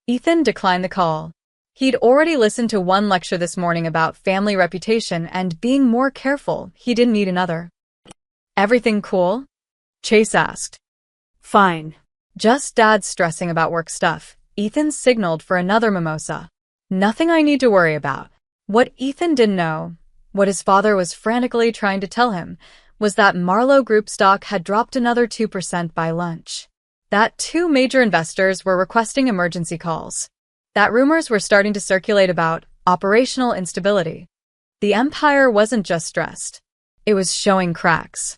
Ethan declined the call. He'd already listened to one lecture this morning about family reputation and being more careful. He didn't need another. Everything cool? Chase asked. Fine. Just Dad stressing about work stuff. Ethan signaled for another mimosa. Nothing I need to worry about. What Ethan didn't know, what his father was frantically trying to tell him, was that Marlowe Group stock had dropped another 2% by lunch. That 2 major investors were requesting emergency calls. That rumors were starting to circulate about operational instability. The empire wasn't just stressed. It was showing cracks.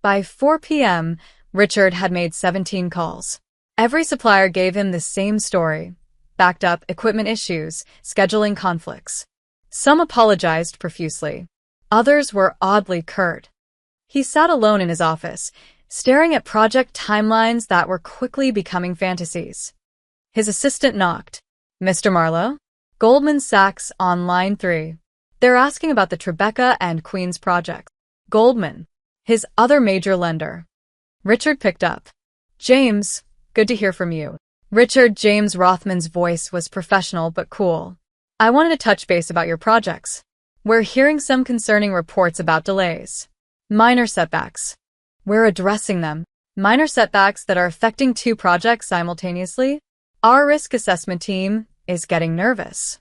By 4 p.m., Richard had made 17 calls. Every supplier gave him the same story: backed up equipment issues, scheduling conflicts. Some apologized profusely. Others were oddly curt. He sat alone in his office, staring at project timelines that were quickly becoming fantasies. His assistant knocked. "Mr. Marlowe?" "Goldman Sachs on line 3. They're asking about the Tribeca and Queens projects." Goldman, his other major lender. Richard picked up. "James, good to hear from you." Richard James Rothman's voice was professional but cool. "I wanted to touch base about your projects. We're hearing some concerning reports about delays. Minor setbacks. We're addressing them. Minor setbacks that are affecting 2 projects simultaneously? Our risk assessment team is getting nervous."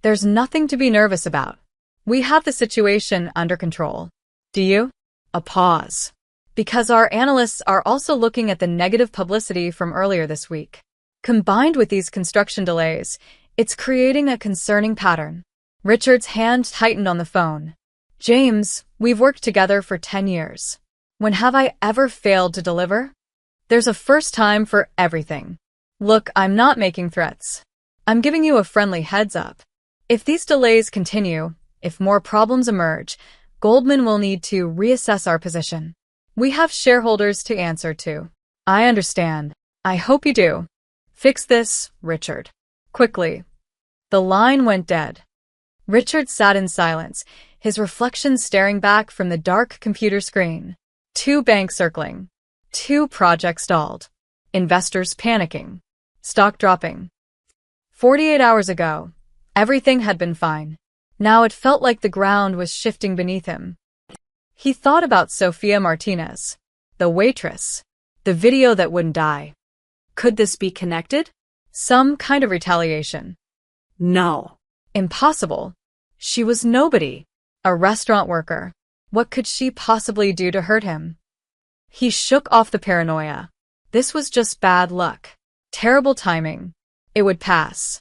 "There's nothing to be nervous about. We have the situation under control." "Do you?" A pause. "Because our analysts are also looking at the negative publicity from earlier this week. Combined with these construction delays, it's creating a concerning pattern." Richard's hand tightened on the phone. "James, we've worked together for 10 years. When have I ever failed to deliver? There's a first time for everything. Look, I'm not making threats. I'm giving you a friendly heads up. If these delays continue, if more problems emerge, Goldman will need to reassess our position. We have shareholders to answer to." "I understand. I hope you do. Fix this, Richard. Quickly." The line went dead. Richard sat in silence, his reflection staring back from the dark computer screen. 2 banks circling. 2 projects stalled. Investors panicking. Stock dropping. 48 hours ago, everything had been fine. Now it felt like the ground was shifting beneath him. He thought about Sophia Martinez, the waitress, the video that wouldn't die. Could this be connected? Some kind of retaliation? No. Impossible. She was nobody. A restaurant worker. What could she possibly do to hurt him? He shook off the paranoia. This was just bad luck. Terrible timing. It would pass.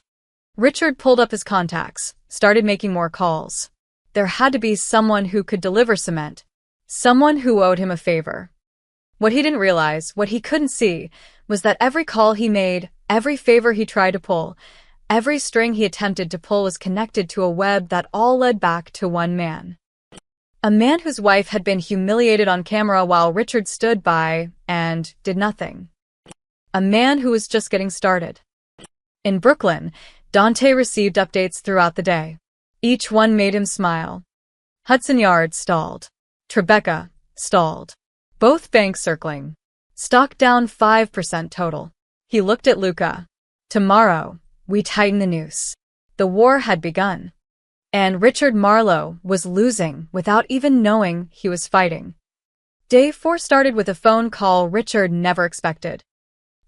Richard pulled up his contacts, started making more calls. There had to be someone who could deliver cement. Someone who owed him a favor. What he didn't realize, what he couldn't see, was that every call he made, every favor he tried to pull, every string he attempted to pull was connected to a web that all led back to one man. A man whose wife had been humiliated on camera while Richard stood by and did nothing. A man who was just getting started. In Brooklyn, Dante received updates throughout the day. Each one made him smile. Hudson Yards stalled. Tribeca stalled. Both banks circling. Stock down 5% total. He looked at Luca. Tomorrow, we tighten the noose. The war had begun. And Richard Marlowe was losing without even knowing he was fighting. Day 4 started with a phone call Richard never expected.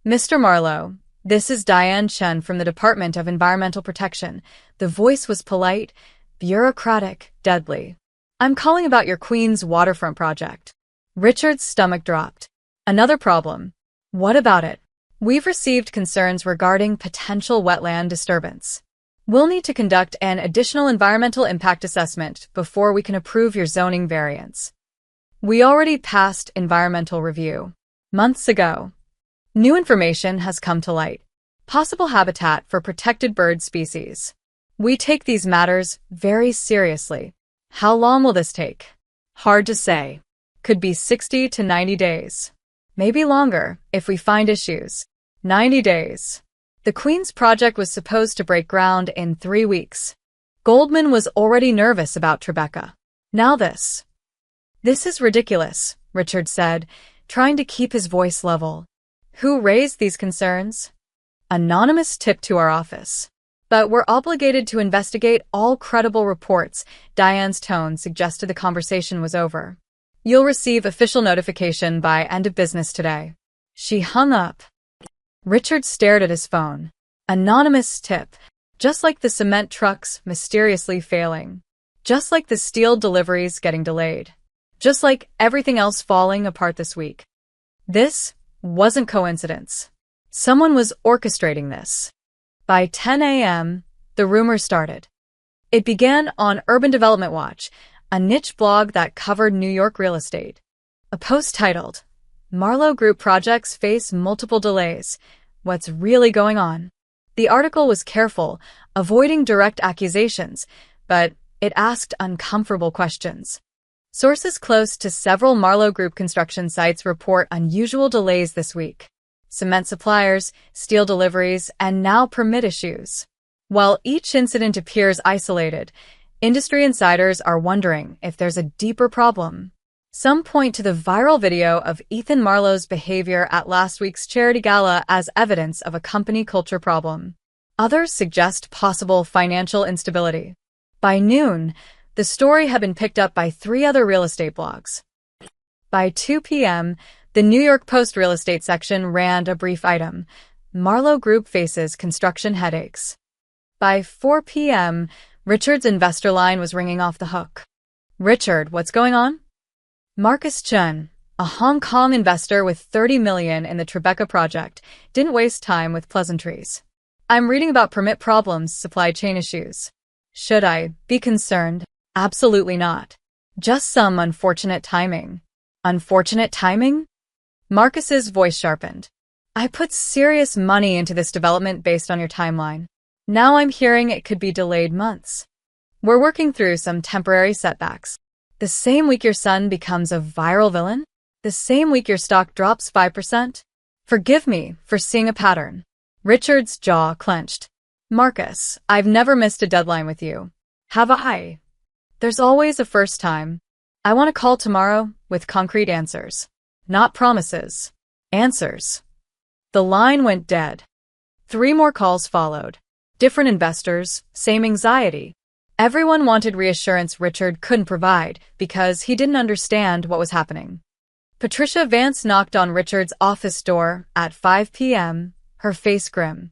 "Mr. Marlowe, this is Diane Chen from the Department of Environmental Protection." The voice was polite, bureaucratic, deadly. "I'm calling about your Queens waterfront project." Richard's stomach dropped. "Another problem." "What about it?" "We've received concerns regarding potential wetland disturbance. We'll need to conduct an additional environmental impact assessment before we can approve your zoning variance. We already passed environmental review months ago. New information has come to light. Possible habitat for protected bird species. We take these matters very seriously. How long will this take?" "Hard to say. Could be 60 to 90 days. Maybe longer if we find issues." 90 days. The Queens project was supposed to break ground in 3 weeks. Goldman was already nervous about Tribeca. Now this. "This is ridiculous," Richard said, trying to keep his voice level. "Who raised these concerns?" "Anonymous tip to our office. But we're obligated to investigate all credible reports." Diane's tone suggested the conversation was over. "You'll receive official notification by end of business today." She hung up. Richard stared at his phone. Anonymous tip. Just like the cement trucks mysteriously failing. Just like the steel deliveries getting delayed. Just like everything else falling apart this week. This wasn't coincidence. Someone was orchestrating this. By 10 a.m., the rumors started. It began on Urban Development Watch, a niche blog that covered New York real estate. A post titled, "Marlowe Group projects face multiple delays. what's really going on. The article was careful, avoiding direct accusations, but it asked uncomfortable questions. Sources close to several Marlowe Group construction sites report unusual delays this week. Cement suppliers, steel deliveries, and now permit issues. While each incident appears isolated, industry insiders are wondering if there's a deeper problem. Some point to the viral video of Ethan Marlowe's behavior at last week's charity gala as evidence of a company culture problem. Others suggest possible financial instability. By noon, the story had been picked up by 3 other real estate blogs. By 2 p.m., the New York Post real estate section ran a brief item: Marlowe Group faces construction headaches. By 4 p.m., Richard's investor line was ringing off the hook. Richard, what's going on? Marcus Chun, a Hong Kong investor with $30 million in the Tribeca project, didn't waste time with pleasantries. I'm reading about permit problems, supply chain issues. Should I be concerned? Absolutely not. Just some unfortunate timing. Unfortunate timing? Marcus's voice sharpened. I put serious money into this development based on your timeline. Now I'm hearing it could be delayed months. We're working through some temporary setbacks. The same week your son becomes a viral villain? The same week your stock drops 5%? Forgive me for seeing a pattern. Richard's jaw clenched. Marcus, I've never missed a deadline with you. Have I? There's always a first time. I want a call tomorrow with concrete answers. Not promises. Answers. The line went dead. 3 more calls followed. Different investors, same anxiety. Everyone wanted reassurance Richard couldn't provide because he didn't understand what was happening. Patricia Vance knocked on Richard's office door at 5 p.m., her face grim.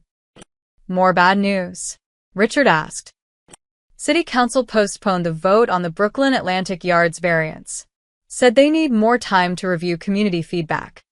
More bad news? Richard asked. City Council postponed the vote on the Brooklyn Atlantic Yards variance. Said they need more time to review community feedback.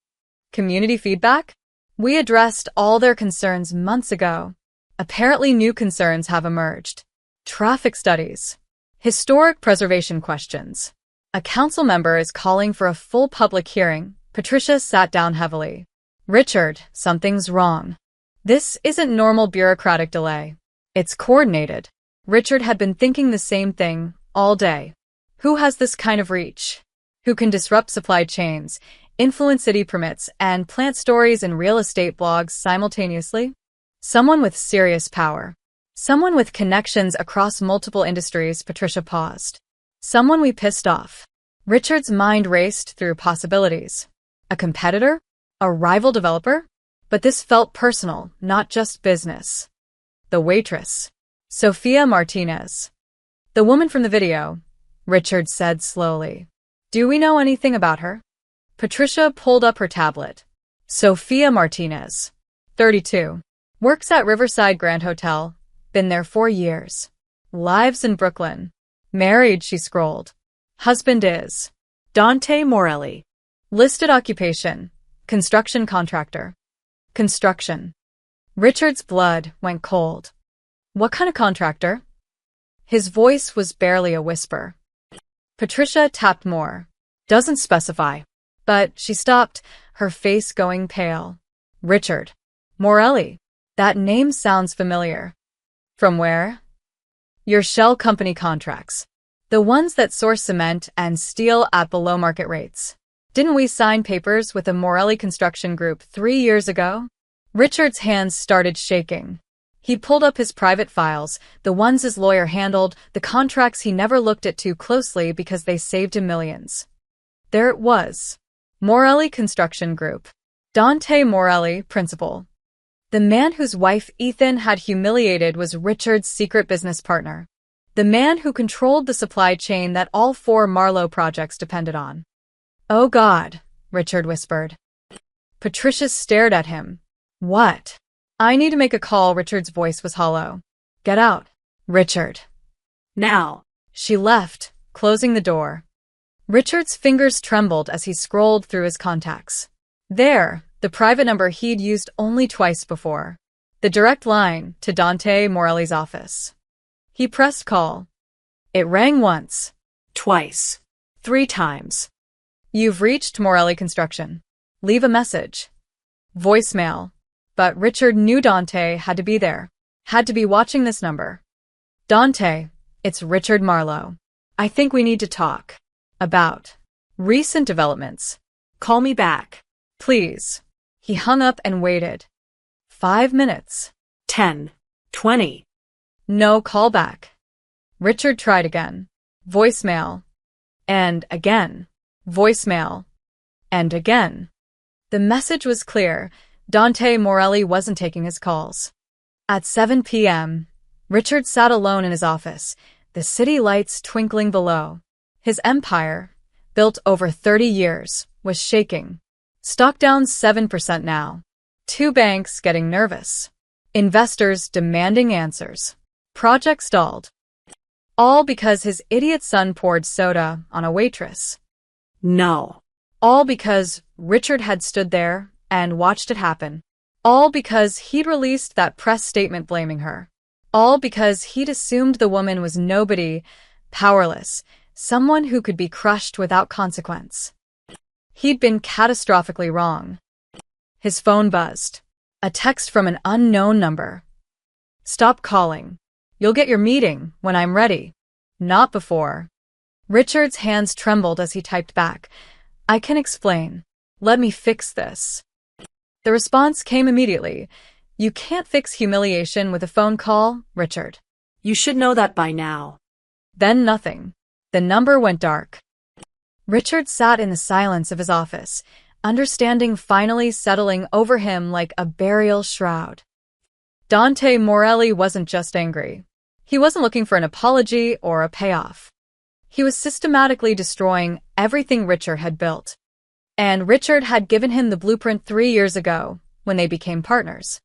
Community feedback? We addressed all their concerns months ago. Apparently new concerns have emerged. Traffic studies. Historic preservation questions. A council member is calling for a full public hearing. Patricia sat down heavily. Richard, something's wrong. This isn't normal bureaucratic delay. It's coordinated. Richard had been thinking the same thing all day. Who has this kind of reach? Who can disrupt supply chains, influence city permits, and plant stories in real estate blogs simultaneously? Someone with serious power. Someone with connections across multiple industries. Patricia paused. Someone we pissed off. Richard's mind raced through possibilities. A competitor? A rival developer? But this felt personal, not just business. The waitress. Sophia Martinez. The woman from the video, Richard said slowly. Do we know anything about her? Patricia pulled up her tablet. Sophia Martinez. 32. Works at Riverside Grand Hotel. Been there 4 years. Lives in Brooklyn. Married, she scrolled. Husband is Dante Morelli. listed occupation, construction contractor. Construction. Richard's blood went cold. What kind of contractor? His voice was barely a whisper. Patricia tapped more. Doesn't specify. But she stopped, her face going pale. Richard. Morelli. That name sounds familiar. From where? Your shell company contracts. The ones that source cement and steel at below market rates. Didn't we sign papers with the Morelli Construction Group 3 years ago? Richard's hands started shaking. He pulled up his private files, the ones his lawyer handled, the contracts he never looked at too closely because they saved him millions. There it was. Morelli Construction Group. Dante Morelli, principal. The man whose wife Ethan had humiliated was Richard's secret business partner. The man who controlled the supply chain that all 4 Marlowe projects depended on. Oh God, Richard whispered. Patricia stared at him. What? I need to make a call. Richard's voice was hollow. Get out, Richard. Now. She left, closing the door. Richard's fingers trembled as he scrolled through his contacts. There, the private number he'd used only twice before. The direct line to Dante Morelli's office. He pressed call. It rang once. Twice. 3 times. You've reached Morelli Construction. Leave a message. Voicemail. but Richard knew Dante had to be there, had to be watching this number. Dante, it's Richard Marlowe. I think we need to talk. About recent developments. Call me back. Please. He hung up and waited. 5 minutes. 10. 20. No callback. Richard tried again. Voicemail. And again. Voicemail. And again. The message was clear. Dante Morelli wasn't taking his calls. At 7 p.m., Richard sat alone in his office, the city lights twinkling below. His empire, built over 30 years, was shaking. Stock down 7% now. 2 banks getting nervous. Investors demanding answers. Project stalled. All because his idiot son poured soda on a waitress. No. All because Richard had stood there and watched it happen. All because he'd released that press statement blaming her. All because he'd assumed the woman was nobody, powerless, someone who could be crushed without consequence. He'd been catastrophically wrong. His phone buzzed. A text from an unknown number. Stop calling. You'll get your meeting when I'm ready. Not before. Richard's hands trembled as he typed back. I can explain. Let me fix this. The response came immediately. You can't fix humiliation with a phone call, Richard. You should know that by now. Then nothing. The number went dark. Richard sat in the silence of his office, understanding finally settling over him like a burial shroud. Dante Morelli wasn't just angry. He wasn't looking for an apology or a payoff. He was systematically destroying everything Richard had built. And Richard had given him the blueprint 3 years ago, when they became partners.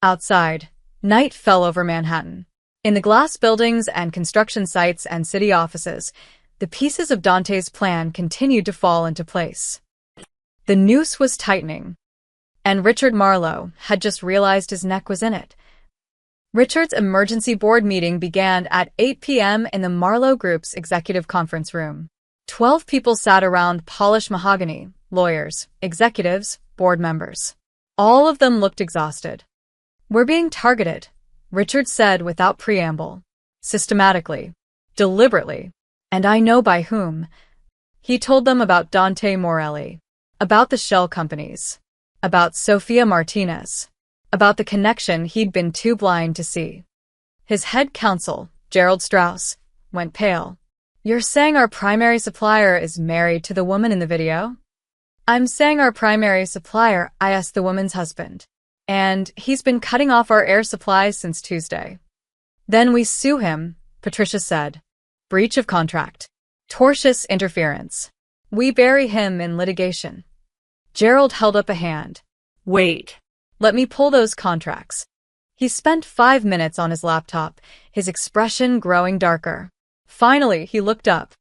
Outside, night fell over Manhattan. In the glass buildings and construction sites and city offices, the pieces of Dante's plan continued to fall into place. The noose was tightening, and Richard Marlowe had just realized his neck was in it. Richard's emergency board meeting began at 8 p.m. in the Marlowe Group's executive conference room. 12 people sat around polished mahogany, lawyers, executives, board members. All of them looked exhausted. We're being targeted, Richard said without preamble. Systematically. Deliberately. And I know by whom. He told them about Dante Morelli. About the shell companies. About Sofia Martinez. About the connection he'd been too blind to see. His head counsel, Gerald Strauss, went pale. You're saying our primary supplier is married to the woman in the video? I'm saying our primary supplier, I asked the woman's husband. And he's been cutting off our air supplies since Tuesday. Then we sue him, Patricia said. Breach of contract. Tortious interference. We bury him in litigation. Gerald held up a hand. Wait. Let me pull those contracts. He spent 5 minutes on his laptop, his expression growing darker. Finally, he looked up.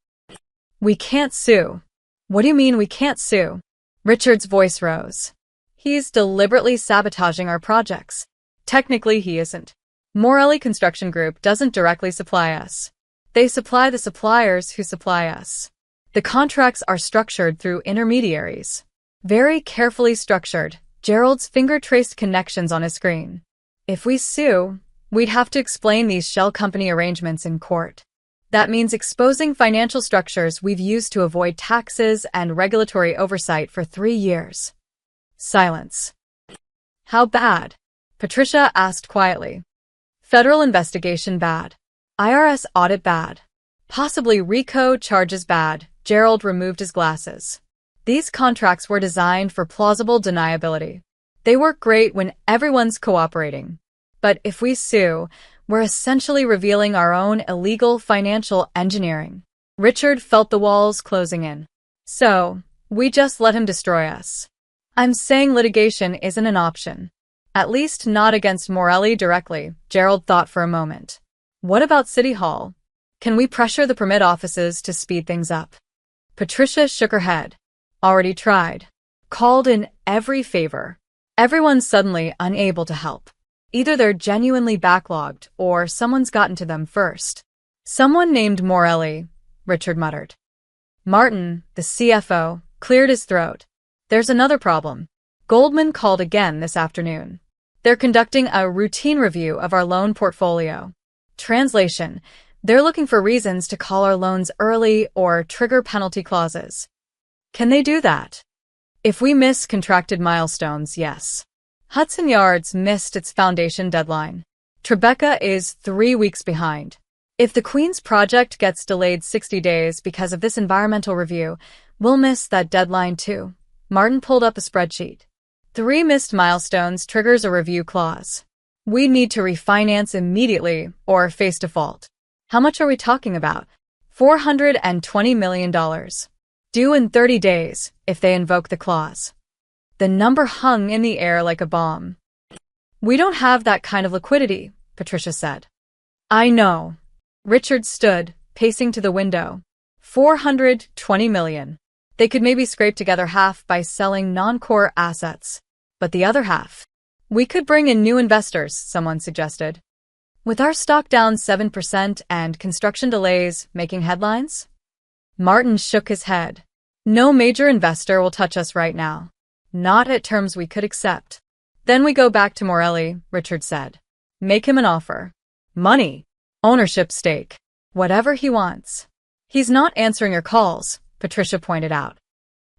We can't sue. What do you mean we can't sue? Richard's voice rose. He's deliberately sabotaging our projects. Technically, he isn't. Morelli Construction Group doesn't directly supply us. They supply the suppliers who supply us. The contracts are structured through intermediaries. Very carefully structured. Gerald's finger traced connections on his screen. If we sue, we'd have to explain these shell company arrangements in court. That means exposing financial structures we've used to avoid taxes and regulatory oversight for 3 years. Silence. How bad? Patricia asked quietly. Federal investigation bad. IRS audit bad. Possibly RICO charges bad. Gerald removed his glasses. These contracts were designed for plausible deniability. They work great when everyone's cooperating. But if we sue, we're essentially revealing our own illegal financial engineering. Richard felt the walls closing in. So, we just let him destroy us. I'm saying litigation isn't an option. At least not against Morelli directly, Gerald thought for a moment. What about City Hall? Can we pressure the permit offices to speed things up? Patricia shook her head. Already tried. Called in every favor. Everyone's suddenly unable to help. Either they're genuinely backlogged or someone's gotten to them first. Someone named Morelli, Richard muttered. Martin, the CFO, cleared his throat. There's another problem. Goldman called again this afternoon. They're conducting a routine review of our loan portfolio. Translation: they're looking for reasons to call our loans early or trigger penalty clauses. Can they do that? If we miss contracted milestones, yes. Hudson Yards missed its foundation deadline. Tribeca is 3 weeks behind. If the Queen's project gets delayed 60 days because of this environmental review, we'll miss that deadline too. Martin pulled up a spreadsheet. 3 missed milestones triggers a review clause. We need to refinance immediately or face default. How much are we talking about? $420 million. Due in 30 days if they invoke the clause. The number hung in the air like a bomb. We don't have that kind of liquidity, Patricia said. I know. Richard stood, pacing to the window. $420 million. They could maybe scrape together half by selling non-core assets. But the other half? We could bring in new investors, someone suggested. With our stock down 7% and construction delays making headlines? Martin shook his head. No major investor will touch us right now. Not at terms we could accept. Then we go back to Morelli, Richard said. Make him an offer. Money. Ownership stake. Whatever he wants. He's not answering your calls, Patricia pointed out.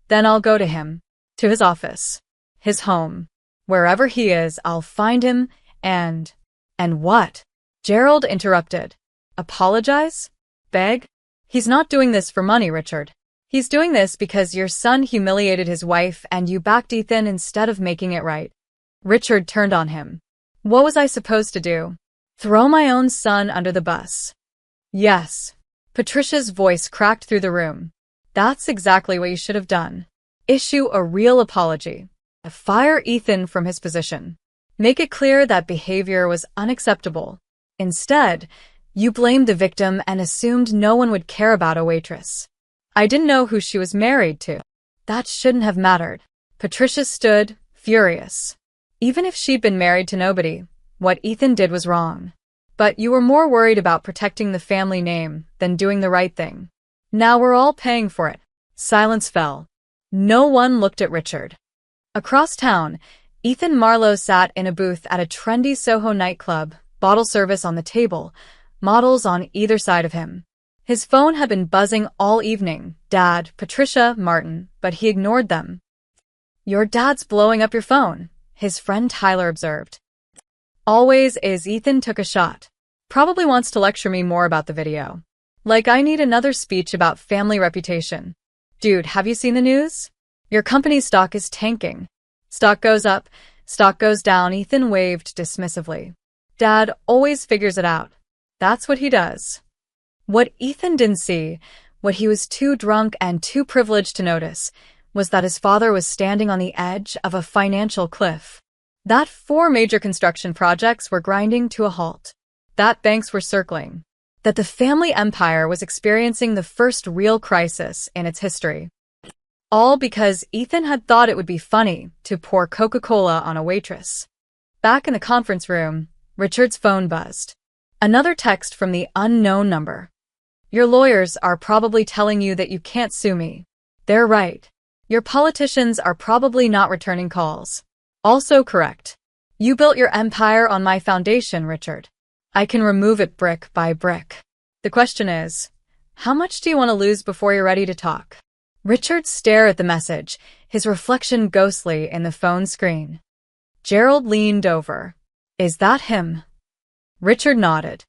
Then I'll go to him. To his office. His home. Wherever he is, I'll find him and what? Gerald interrupted. Apologize? Beg? He's not doing this for money, Richard. He's doing this because your son humiliated his wife and you backed Ethan instead of making it right. Richard turned on him. What was I supposed to do? Throw my own son under the bus? Yes. Patricia's voice cracked through the room. That's exactly what you should have done. Issue a real apology. Fire Ethan from his position. Make it clear that behavior was unacceptable. Instead, you blamed the victim and assumed no one would care about a waitress. I didn't know who she was married to. That shouldn't have mattered. Patricia stood, furious. Even if she'd been married to nobody, what Ethan did was wrong. But you were more worried about protecting the family name than doing the right thing. Now we're all paying for it. Silence fell. No one looked at Richard. Across town, Ethan Marlowe sat in a booth at a trendy Soho nightclub, bottle service on the table, models on either side of him. His phone had been buzzing all evening, Dad, Patricia, Martin, but he ignored them. Your dad's blowing up your phone, his friend Tyler observed. Always is. Ethan took a shot. Probably wants to lecture me more about the video. Like I need another speech about family reputation. Dude, have you seen the news? Your company's stock is tanking. Stock goes up, stock goes down. Ethan waved dismissively. Dad always figures it out. That's what he does. What Ethan didn't see, what he was too drunk and too privileged to notice, was that his father was standing on the edge of a financial cliff. That 4 major construction projects were grinding to a halt. That banks were circling. That the family empire was experiencing the first real crisis in its history. All because Ethan had thought it would be funny to pour Coca-Cola on a waitress. Back in the conference room, Richard's phone buzzed. Another text from the unknown number. Your lawyers are probably telling you that you can't sue me. They're right. Your politicians are probably not returning calls. Also correct. You built your empire on my foundation, Richard. I can remove it brick by brick. The question is, how much do you want to lose before you're ready to talk? Richard stared at the message, his reflection ghostly in the phone screen. Gerald leaned over. Is that him? Richard nodded.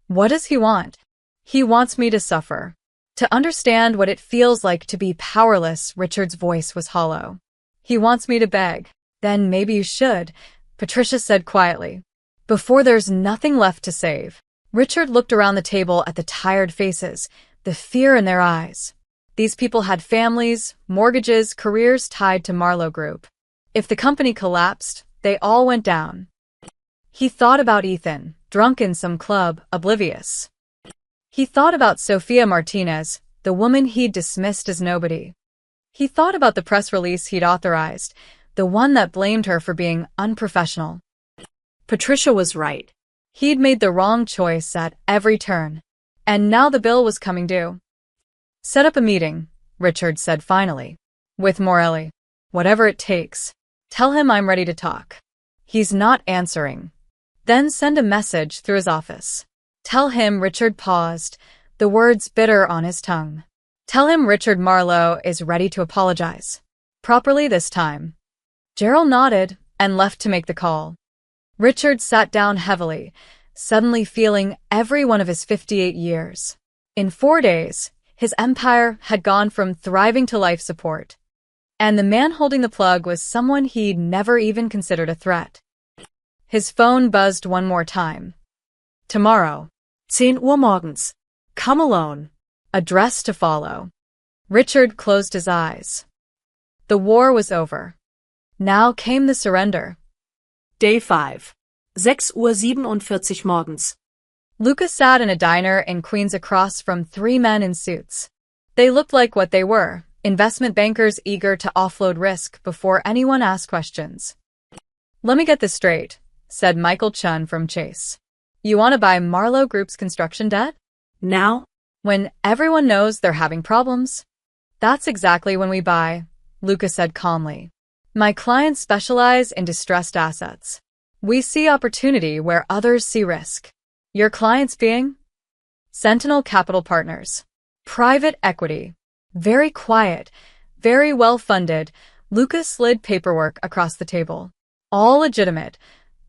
What does he want? He wants me to suffer. To understand what it feels like to be powerless. Richard's voice was hollow. He wants me to beg. Then maybe you should, Patricia said quietly. Before there's nothing left to save. Richard looked around the table at the tired faces, the fear in their eyes. These people had families, mortgages, careers tied to Marlowe Group. If the company collapsed, they all went down. He thought about Ethan, drunk in some club, oblivious. He thought about Sofia Martinez, the woman he'd dismissed as nobody. He thought about the press release he'd authorized, the one that blamed her for being unprofessional. Patricia was right. He'd made the wrong choice at every turn. And now the bill was coming due. Set up a meeting, Richard said finally. With Morelli. Whatever it takes. Tell him I'm ready to talk. He's not answering. Then send a message through his office. Tell him Richard paused, the words bitter on his tongue. Tell him Richard Marlowe is ready to apologize. Properly this time. Gerald nodded and left to make the call. Richard sat down heavily, suddenly feeling every one of his 58 years. In 4 days, his empire had gone from thriving to life support. And the man holding the plug was someone he'd never even considered a threat. His phone buzzed one more time. Tomorrow. 10 Uhr morgens. Come alone. Address to follow. Richard closed his eyes. The war was over. Now came the surrender. Day 5. 6:47 Uhr morgens. Luca sat in a diner in Queens across from 3 men in suits. They looked like what they were, investment bankers eager to offload risk before anyone asked questions. Let me get this straight, said Michael Chun from Chase. You want to buy Marlowe Group's construction debt? Now? When everyone knows they're having problems? That's exactly when we buy, Luca said calmly. My clients specialize in distressed assets. We see opportunity where others see risk. Your clients being? Sentinel Capital Partners. Private equity. Very quiet, very well-funded. Luca slid paperwork across the table. All legitimate,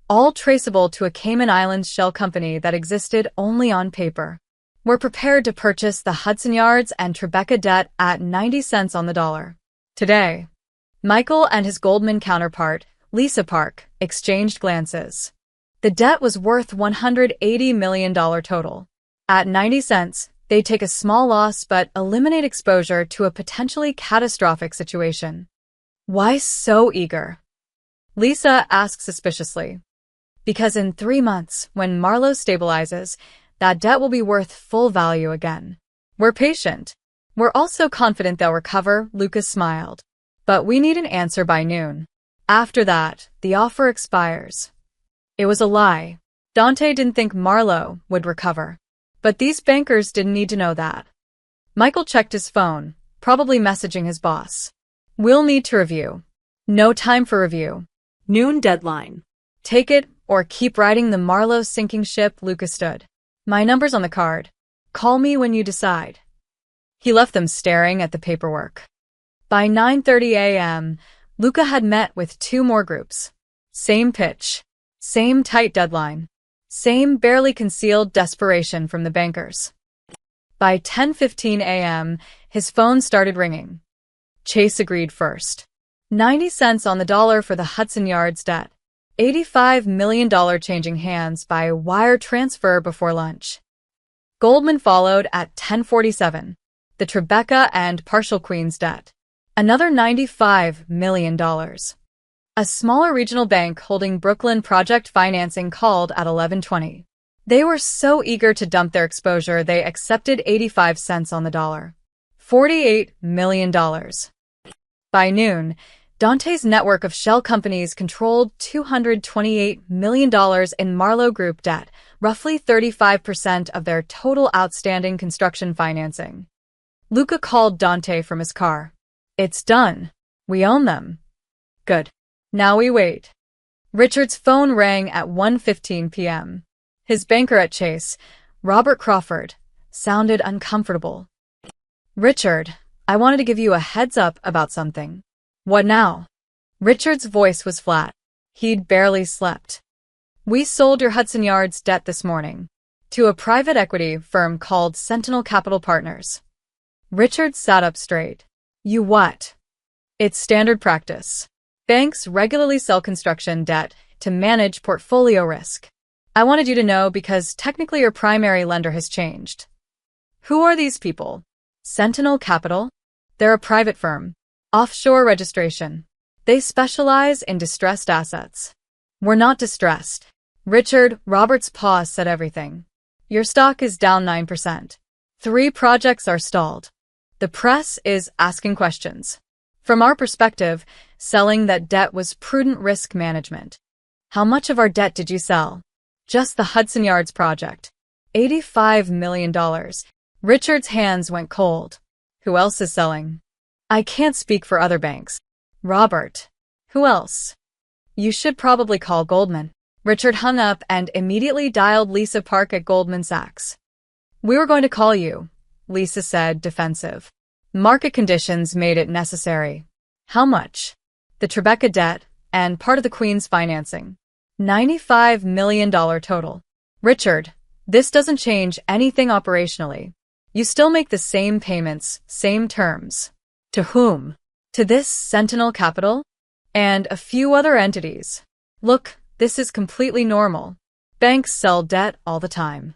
all traceable to a Cayman Islands shell company that existed only on paper. We're prepared to purchase the Hudson Yards and Tribeca debt at 90 cents on the dollar. Today, Michael and his Goldman counterpart, Lisa Park, exchanged glances. The debt was worth $180 million total. At 90 cents, they'd take a small loss but eliminate exposure to a potentially catastrophic situation. Why so eager? Lisa asked suspiciously. Because in 3 months, when Marlowe stabilizes, that debt will be worth full value again. We're patient. We're also confident they'll recover, Lucas smiled. But we need an answer by noon. After that, the offer expires. It was a lie. Dante didn't think Marlowe would recover. But these bankers didn't need to know that. Michael checked his phone, probably messaging his boss. We'll need to review. No time for review. Noon deadline. Take it or keep riding the Marlowe sinking ship, Lucas stood. My number's on the card. Call me when you decide. He left them staring at the paperwork. By 9:30 a.m., Luca had met with 2 more groups. Same pitch. Same tight deadline. Same barely concealed desperation from the bankers. By 10:15 a.m., his phone started ringing. Chase agreed first. 90 cents on the dollar for the Hudson Yards debt. $85 million changing hands by wire transfer before lunch. Goldman followed at 10:47. The Tribeca and partial Queens debt. Another $95 million. A smaller regional bank holding Brooklyn project financing called at 11:20. They were so eager to dump their exposure they accepted 85 cents on the dollar. $48 million. By noon, Dante's network of shell companies controlled $228 million in Marlowe Group debt, roughly 35% of their total outstanding construction financing. Luca called Dante from his car. It's done. We own them. Good. Now we wait. Richard's phone rang at 1:15 p.m. His banker at Chase, Robert Crawford, sounded uncomfortable. Richard, I wanted to give you a heads up about something. What now? Richard's voice was flat. He'd barely slept. We sold your Hudson Yards debt this morning to a private equity firm called Sentinel Capital Partners. Richard sat up straight. You what? It's standard practice. Banks regularly sell construction debt to manage portfolio risk. I wanted you to know because technically your primary lender has changed. Who are these people? Sentinel Capital? They're a private firm. Offshore registration. They specialize in distressed assets. We're not distressed. Richard, Robert's pause said everything. Your stock is down 9%. 3 projects are stalled. The press is asking questions. From our perspective, selling that debt was prudent risk management. How much of our debt did you sell? Just the Hudson Yards project. $85 million. Richard's hands went cold. Who else is selling? I can't speak for other banks. Robert. Who else? You should probably call Goldman. Richard hung up and immediately dialed Lisa Park at Goldman Sachs. We were going to call you, Lisa said, defensive. Market conditions made it necessary. How much? The Tribeca debt and part of the Queen's financing. $95 million total. Richard, this doesn't change anything operationally. You still make the same payments, same terms. To whom? To this Sentinel Capital? And a few other entities. Look, this is completely normal. Banks sell debt all the time.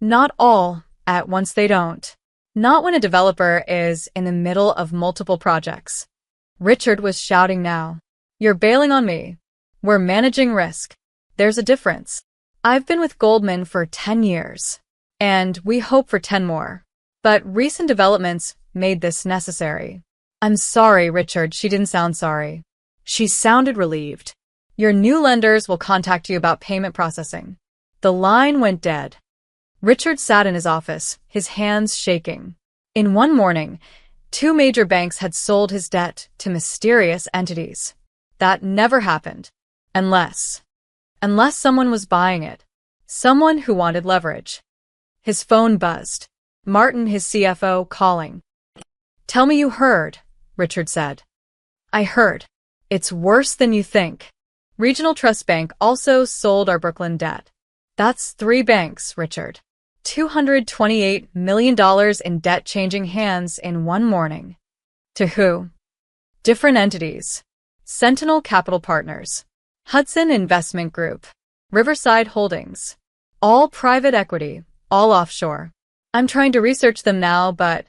Not all at once, they don't. Not when a developer is in the middle of multiple projects. Richard was shouting now. You're bailing on me. We're managing risk. There's a difference. I've been with Goldman for 10 years. And we hope for 10 more. But recent developments made this necessary. I'm sorry, Richard. She didn't sound sorry. She sounded relieved. Your new lenders will contact you about payment processing. The line went dead. Richard sat in his office, his hands shaking. In one morning, 2 major banks had sold his debt to mysterious entities. That never happened. Unless someone was buying it. Someone who wanted leverage. His phone buzzed. Martin, his CFO, calling. Tell me you heard, Richard said. I heard. It's worse than you think. Regional Trust Bank also sold our Brooklyn debt. That's 3 banks, Richard. $228 million in debt changing hands in one morning. To who? Different entities. Sentinel Capital Partners. Hudson Investment Group. Riverside Holdings. All private equity, all offshore. I'm trying to research them now, but...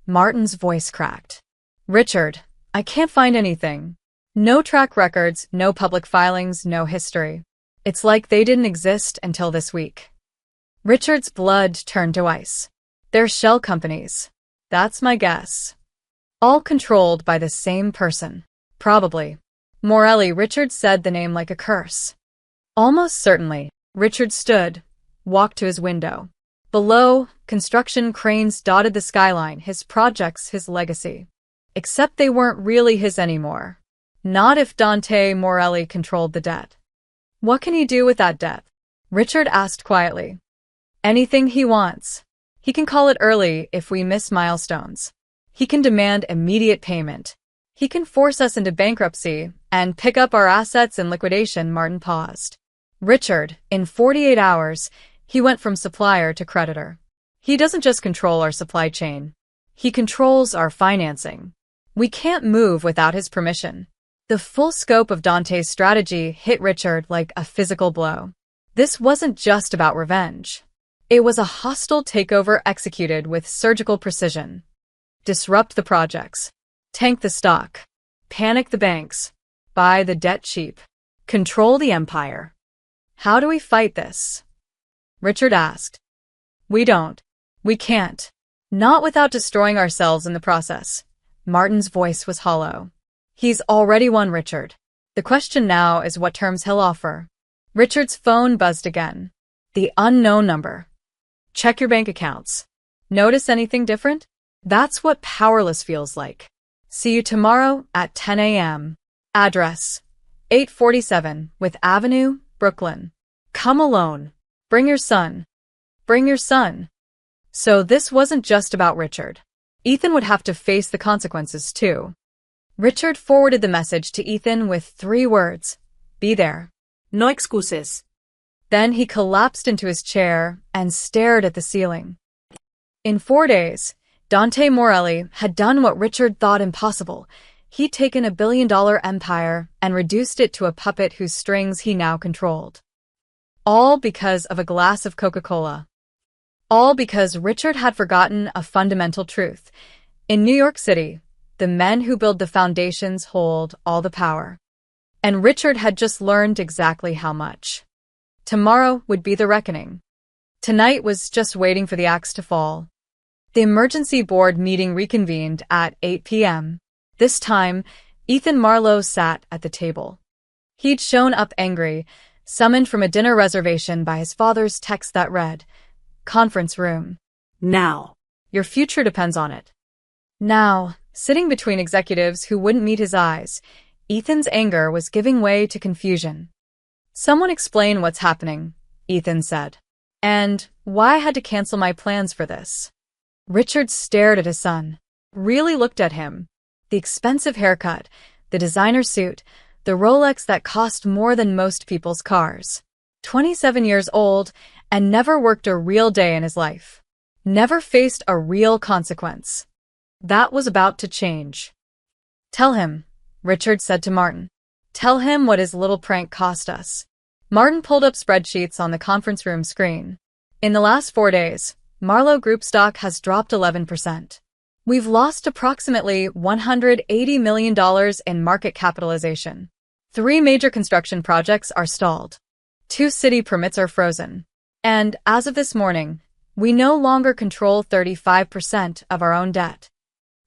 Martin's voice cracked. Richard, I can't find anything. No track records, no public filings, no history. It's like they didn't exist until this week. Richard's blood turned to ice. They're shell companies. That's my guess. All controlled by the same person. Probably. Morelli, Richard said the name like a curse. Almost certainly. Richard stood, walked to his window. Below, construction cranes dotted the skyline, his projects, his legacy. Except they weren't really his anymore. Not if Dante Morelli controlled the debt. What can he do with that debt? Richard asked quietly. Anything he wants. He can call it early if we miss milestones. He can demand immediate payment. He can force us into bankruptcy and pick up our assets in liquidation. Martin paused. Richard, in 48 hours, he went from supplier to creditor. He doesn't just control our supply chain. He controls our financing. We can't move without his permission. The full scope of Dante's strategy hit Richard like a physical blow. This wasn't just about revenge. It was a hostile takeover executed with surgical precision. Disrupt the projects. Tank the stock. Panic the banks. Buy the debt cheap. Control the empire. How do we fight this? Richard asked. We don't. We can't. Not without destroying ourselves in the process. Martin's voice was hollow. He's already won, Richard. The question now is what terms he'll offer. Richard's phone buzzed again. The unknown number. Check your bank accounts. Notice anything different? That's what powerless feels like. See you tomorrow at 10 a.m. Address: 847 With Avenue, Brooklyn. Come alone. Bring your son. Bring your son. So this wasn't just about Richard. Ethan would have to face the consequences too. Richard forwarded the message to Ethan with 3 words. Be there. No excuses. Then he collapsed into his chair and stared at the ceiling. In 4 days, Dante Morelli had done what Richard thought impossible. He'd taken a billion-dollar empire and reduced it to a puppet whose strings he now controlled. All because of a glass of Coca-Cola. All because Richard had forgotten a fundamental truth. In New York City, the men who build the foundations hold all the power. And Richard had just learned exactly how much. Tomorrow would be the reckoning. Tonight was just waiting for the axe to fall. The emergency board meeting reconvened at 8 p.m. This time, Ethan Marlowe sat at the table. He'd shown up angry, summoned from a dinner reservation by his father's text that read, Conference room. Now. Your future depends on it. Now, sitting between executives who wouldn't meet his eyes, Ethan's anger was giving way to confusion. "Someone explain what's happening," Ethan said. "And why I had to cancel my plans for this." Richard stared at his son, really looked at him. The expensive haircut, the designer suit, the Rolex that cost more than most people's cars. 27 years old and never worked a real day in his life. Never faced a real consequence. That was about to change. "Tell him," Richard said to Martin. "Tell him what his little prank cost us." Martin pulled up spreadsheets on the conference room screen. "In the last 4 days, Marlowe Group stock has dropped 11%. We've lost approximately $180 million in market capitalization. 3 major construction projects are stalled. 2 city permits are frozen. And as of this morning, we no longer control 35% of our own debt."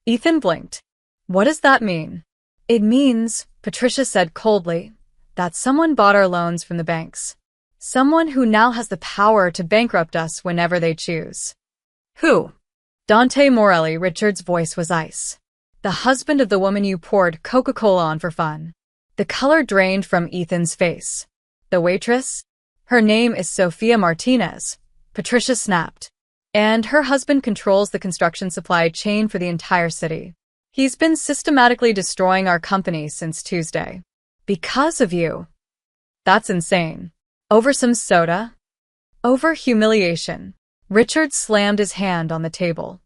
Ethan blinked. "What does that mean?" "It means," Patricia said coldly, "that someone bought our loans from the banks. Someone who now has the power to bankrupt us whenever they choose." Who? "Dante Morelli." Richard's voice was ice. "The husband of the woman you poured Coca-Cola on for fun." The color drained from Ethan's face. "The waitress? Her name is Sofia Martinez," Patricia snapped. "And her husband controls the construction supply chain for the entire city. He's been systematically destroying our company since Tuesday. Because of you." "That's insane. Over some soda? Over humiliation." Richard slammed his hand on the table.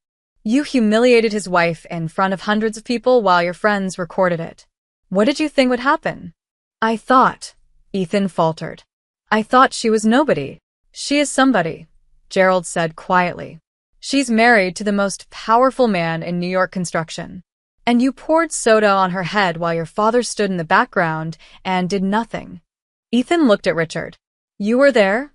"You humiliated his wife in front of hundreds of people while your friends recorded it. What did you think would happen?" "I thought," Ethan faltered. "I thought she was nobody." "She is somebody," Gerald said quietly. "She's married to the most powerful man in New York construction. And you poured soda on her head while your father stood in the background and did nothing." Ethan looked at Richard. "You were there?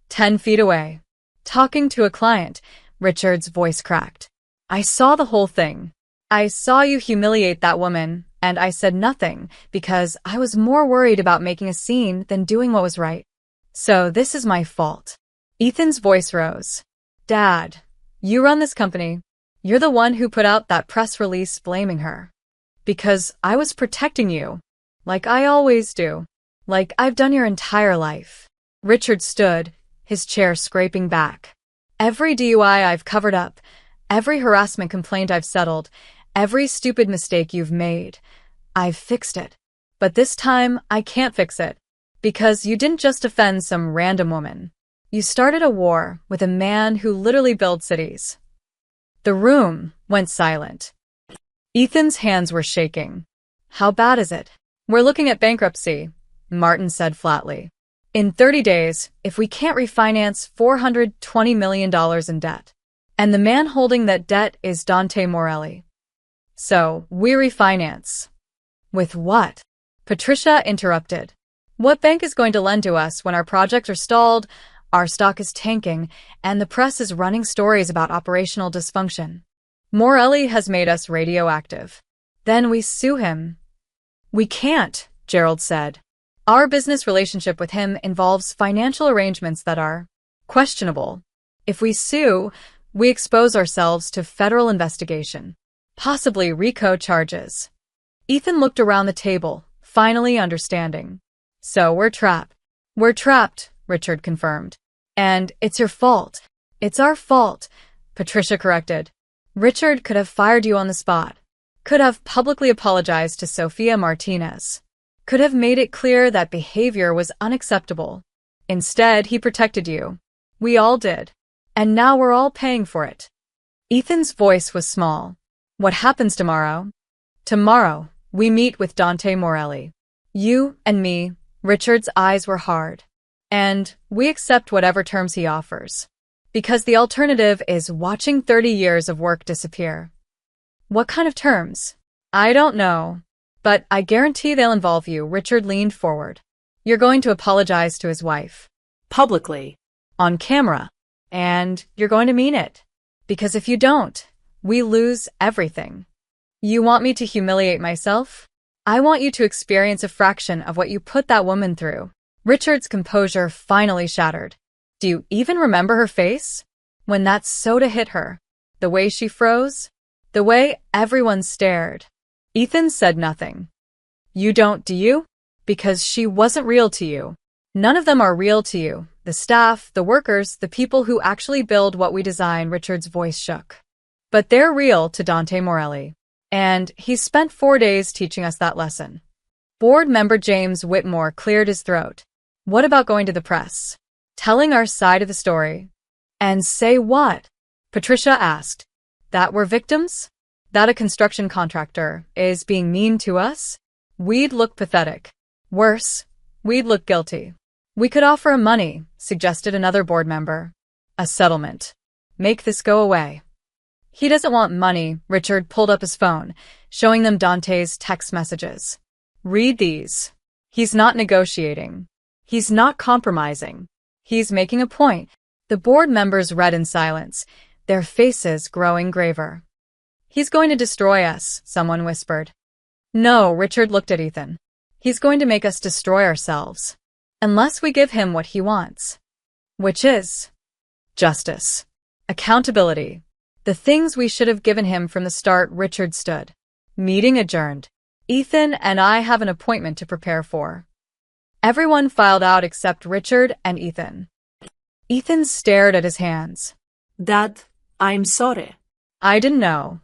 10 feet away. Talking to a client," Richard's voice cracked. "I saw the whole thing. I saw you humiliate that woman, and I said nothing because I was more worried about making a scene than doing what was right. So this is my fault." Ethan's voice rose. "Dad, you run this company. You're the one who put out that press release blaming her. Because I was protecting you. Like I always do. Like I've done your entire life." Richard stood, his chair scraping back. "Every DUI I've covered up, every harassment complaint I've settled, every stupid mistake you've made, I've fixed it. But this time, I can't fix it. Because you didn't just offend some random woman. You started a war with a man who literally built cities." The room went silent. Ethan's hands were shaking. "How bad is it?" "We're looking at bankruptcy," Martin said flatly. "In 30 days, if we can't refinance $420 million in debt. And the man holding that debt is Dante Morelli. So, we refinance." "With what?" Patricia interrupted. "What bank is going to lend to us when our projects are stalled, our stock is tanking, and the press is running stories about operational dysfunction? Morelli has made us radioactive. Then we sue him." "We can't," Gerald said. "Our business relationship with him involves financial arrangements that are questionable. If we sue, we expose ourselves to federal investigation, possibly RICO charges." Ethan looked around the table, finally understanding. "So we're trapped." "We're trapped," Richard confirmed. "And it's your fault." "It's our fault," Patricia corrected. "Richard could have fired you on the spot. Could have publicly apologized to Sofia Martinez. Could have made it clear that behavior was unacceptable. Instead, he protected you. We all did. And now we're all paying for it." Ethan's voice was small. "What happens tomorrow?" "Tomorrow, we meet with Dante Morelli. You and me." Richard's eyes were hard. "And we accept whatever terms he offers. Because the alternative is watching 30 years of work disappear." "What kind of terms?" "I don't know. But I guarantee they'll involve you." Richard leaned forward. "You're going to apologize to his wife. Publicly. On camera. And you're going to mean it. Because if you don't, we lose everything." "You want me to humiliate myself?" "I want you to experience a fraction of what you put that woman through." Richard's composure finally shattered. "Do you even remember her face? When that soda hit her? The way she froze? The way everyone stared?" Ethan said nothing. You don't, do you? Because she wasn't real to you. None of them are real to you. The staff, the workers, the people who actually build what we design. Richard's voice shook. But they're real to Dante Morelli. And he's spent 4 days teaching us that lesson. Board member James Whitmore cleared his throat. What about going to the press? Telling our side of the story? And say what? Patricia asked. That we're victims? That a construction contractor is being mean to us? We'd look pathetic. Worse, we'd look guilty. We could offer him money, suggested another board member. A settlement. Make this go away. He doesn't want money. Richard pulled up his phone, showing them Dante's text messages. Read these. He's not negotiating. He's not compromising. He's making a point. The board members read in silence, their faces growing graver. He's going to destroy us, someone whispered. No, Richard looked at Ethan. He's going to make us destroy ourselves. Unless we give him what he wants. Which is justice. Accountability. The things we should have given him from the start. Richard stood. Meeting adjourned. Ethan and I have an appointment to prepare for. Everyone filed out except Richard and Ethan. Ethan stared at his hands. Dad, I'm sorry. I didn't know.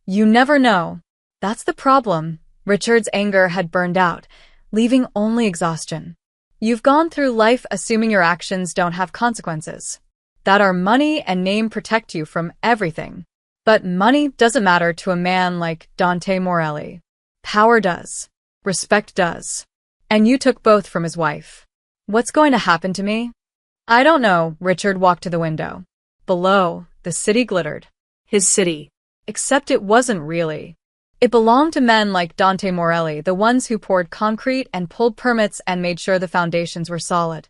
You never know. That's the problem. Richard's anger had burned out, leaving only exhaustion. You've gone through life assuming your actions don't have consequences. That our money and name protect you from everything. But money doesn't matter to a man like Dante Morelli. Power does. Respect does. And you took both from his wife. What's going to happen to me? I don't know. Richard walked to the window. Below, the city glittered. His city. Except it wasn't really. It belonged to men like Dante Morelli, the ones who poured concrete and pulled permits and made sure the foundations were solid.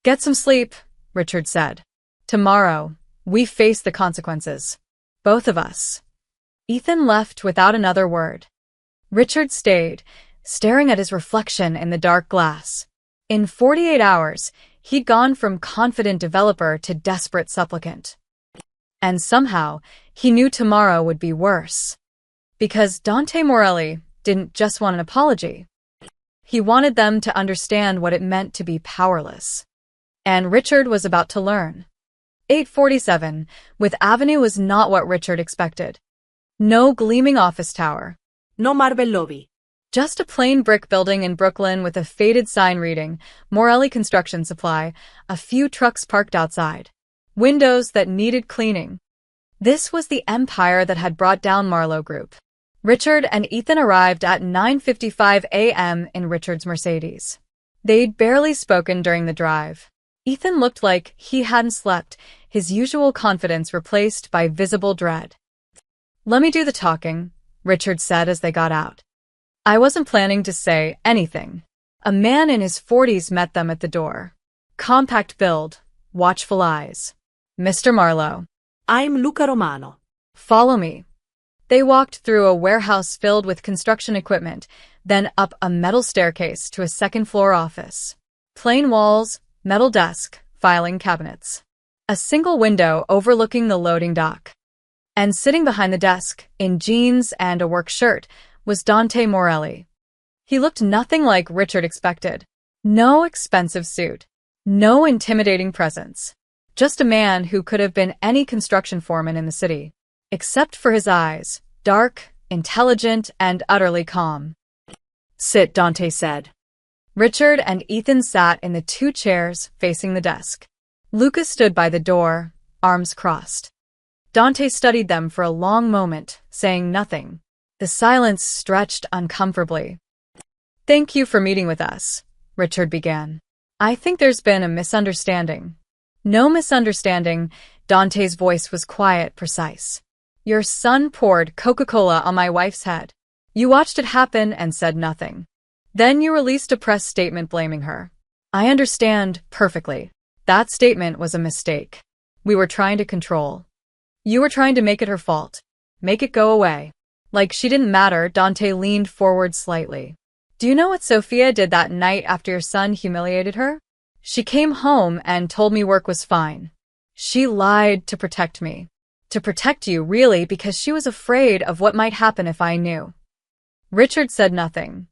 Get some sleep, Richard said. Tomorrow, we face the consequences. Both of us. Ethan left without another word. Richard stayed, staring at his reflection in the dark glass. In 48 hours, he'd gone from confident developer to desperate supplicant. And somehow, he knew tomorrow would be worse. Because Dante Morelli didn't just want an apology. He wanted them to understand what it meant to be powerless. And Richard was about to learn. 847, with Avenue was not what Richard expected. No gleaming office tower. No marble lobby. Just a plain brick building in Brooklyn with a faded sign reading, Morelli Construction Supply, a few trucks parked outside. Windows that needed cleaning. This was the empire that had brought down Marlowe Group. Richard and Ethan arrived at 9:55 a.m. in Richard's Mercedes. They'd barely spoken during the drive. Ethan looked like he hadn't slept, his usual confidence replaced by visible dread. Let me do the talking, Richard said as they got out. I wasn't planning to say anything. A man in his 40s met them at the door. Compact build, watchful eyes. Mr. Marlowe. I'm Luca Romano. Follow me. They walked through a warehouse filled with construction equipment, then up a metal staircase to a second-floor office. Plain walls, metal desk, filing cabinets. A single window overlooking the loading dock. And sitting behind the desk, in jeans and a work shirt, was Dante Morelli. He looked nothing like Richard expected. No expensive suit. No intimidating presence. Just a man who could have been any construction foreman in the city. Except for his eyes, dark, intelligent, and utterly calm. Sit, Dante said. Richard and Ethan sat in the 2 chairs facing the desk. Luca stood by the door, arms crossed. Dante studied them for a long moment, saying nothing. The silence stretched uncomfortably. Thank you for meeting with us, Richard began. I think there's been a misunderstanding. No misunderstanding. Dante's voice was quiet, precise. Your son poured Coca-Cola on my wife's head. You watched it happen and said nothing. Then you released a press statement blaming her. I understand perfectly. That statement was a mistake. We were trying to control. You were trying to make it her fault. Make it go away. Like she didn't matter. Dante leaned forward slightly. Do you know what Sophia did that night after your son humiliated her? She came home and told me work was fine. She lied to protect me. To protect you, really, because she was afraid of what might happen if I knew. Richard said nothing.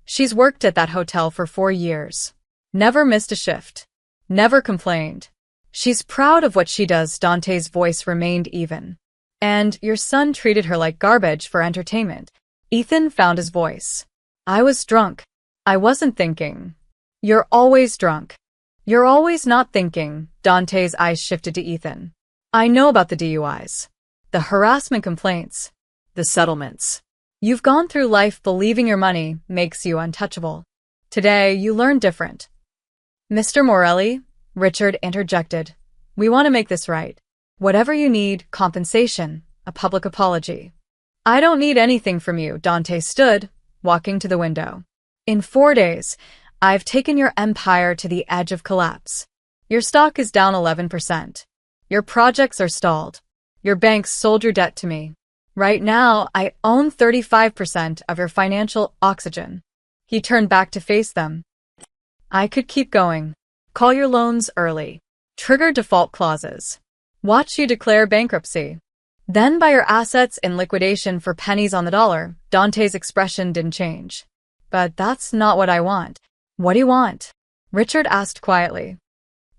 She's worked at that hotel for 4 years. Never missed a shift. Never complained. She's proud of what she does. Dante's voice remained even. And your son treated her like garbage for entertainment. Ethan found his voice. I was drunk. I wasn't thinking. You're always drunk. You're always not thinking. Dante's eyes shifted to Ethan. I know about the DUIs. The harassment complaints. The settlements. You've gone through life believing your money makes you untouchable. Today, you learn different. Mr. Morelli, Richard interjected. We want to make this right. Whatever you need, compensation, a public apology. I don't need anything from you. Dante stood, walking to the window. In 4 days, I've taken your empire to the edge of collapse. Your stock is down 11%. Your projects are stalled. Your banks sold your debt to me. Right now, I own 35% of your financial oxygen. He turned back to face them. I could keep going. Call your loans early. Trigger default clauses. Watch you declare bankruptcy. Then buy your assets in liquidation for pennies on the dollar. Dante's expression didn't change. But that's not what I want. What do you want? Richard asked quietly.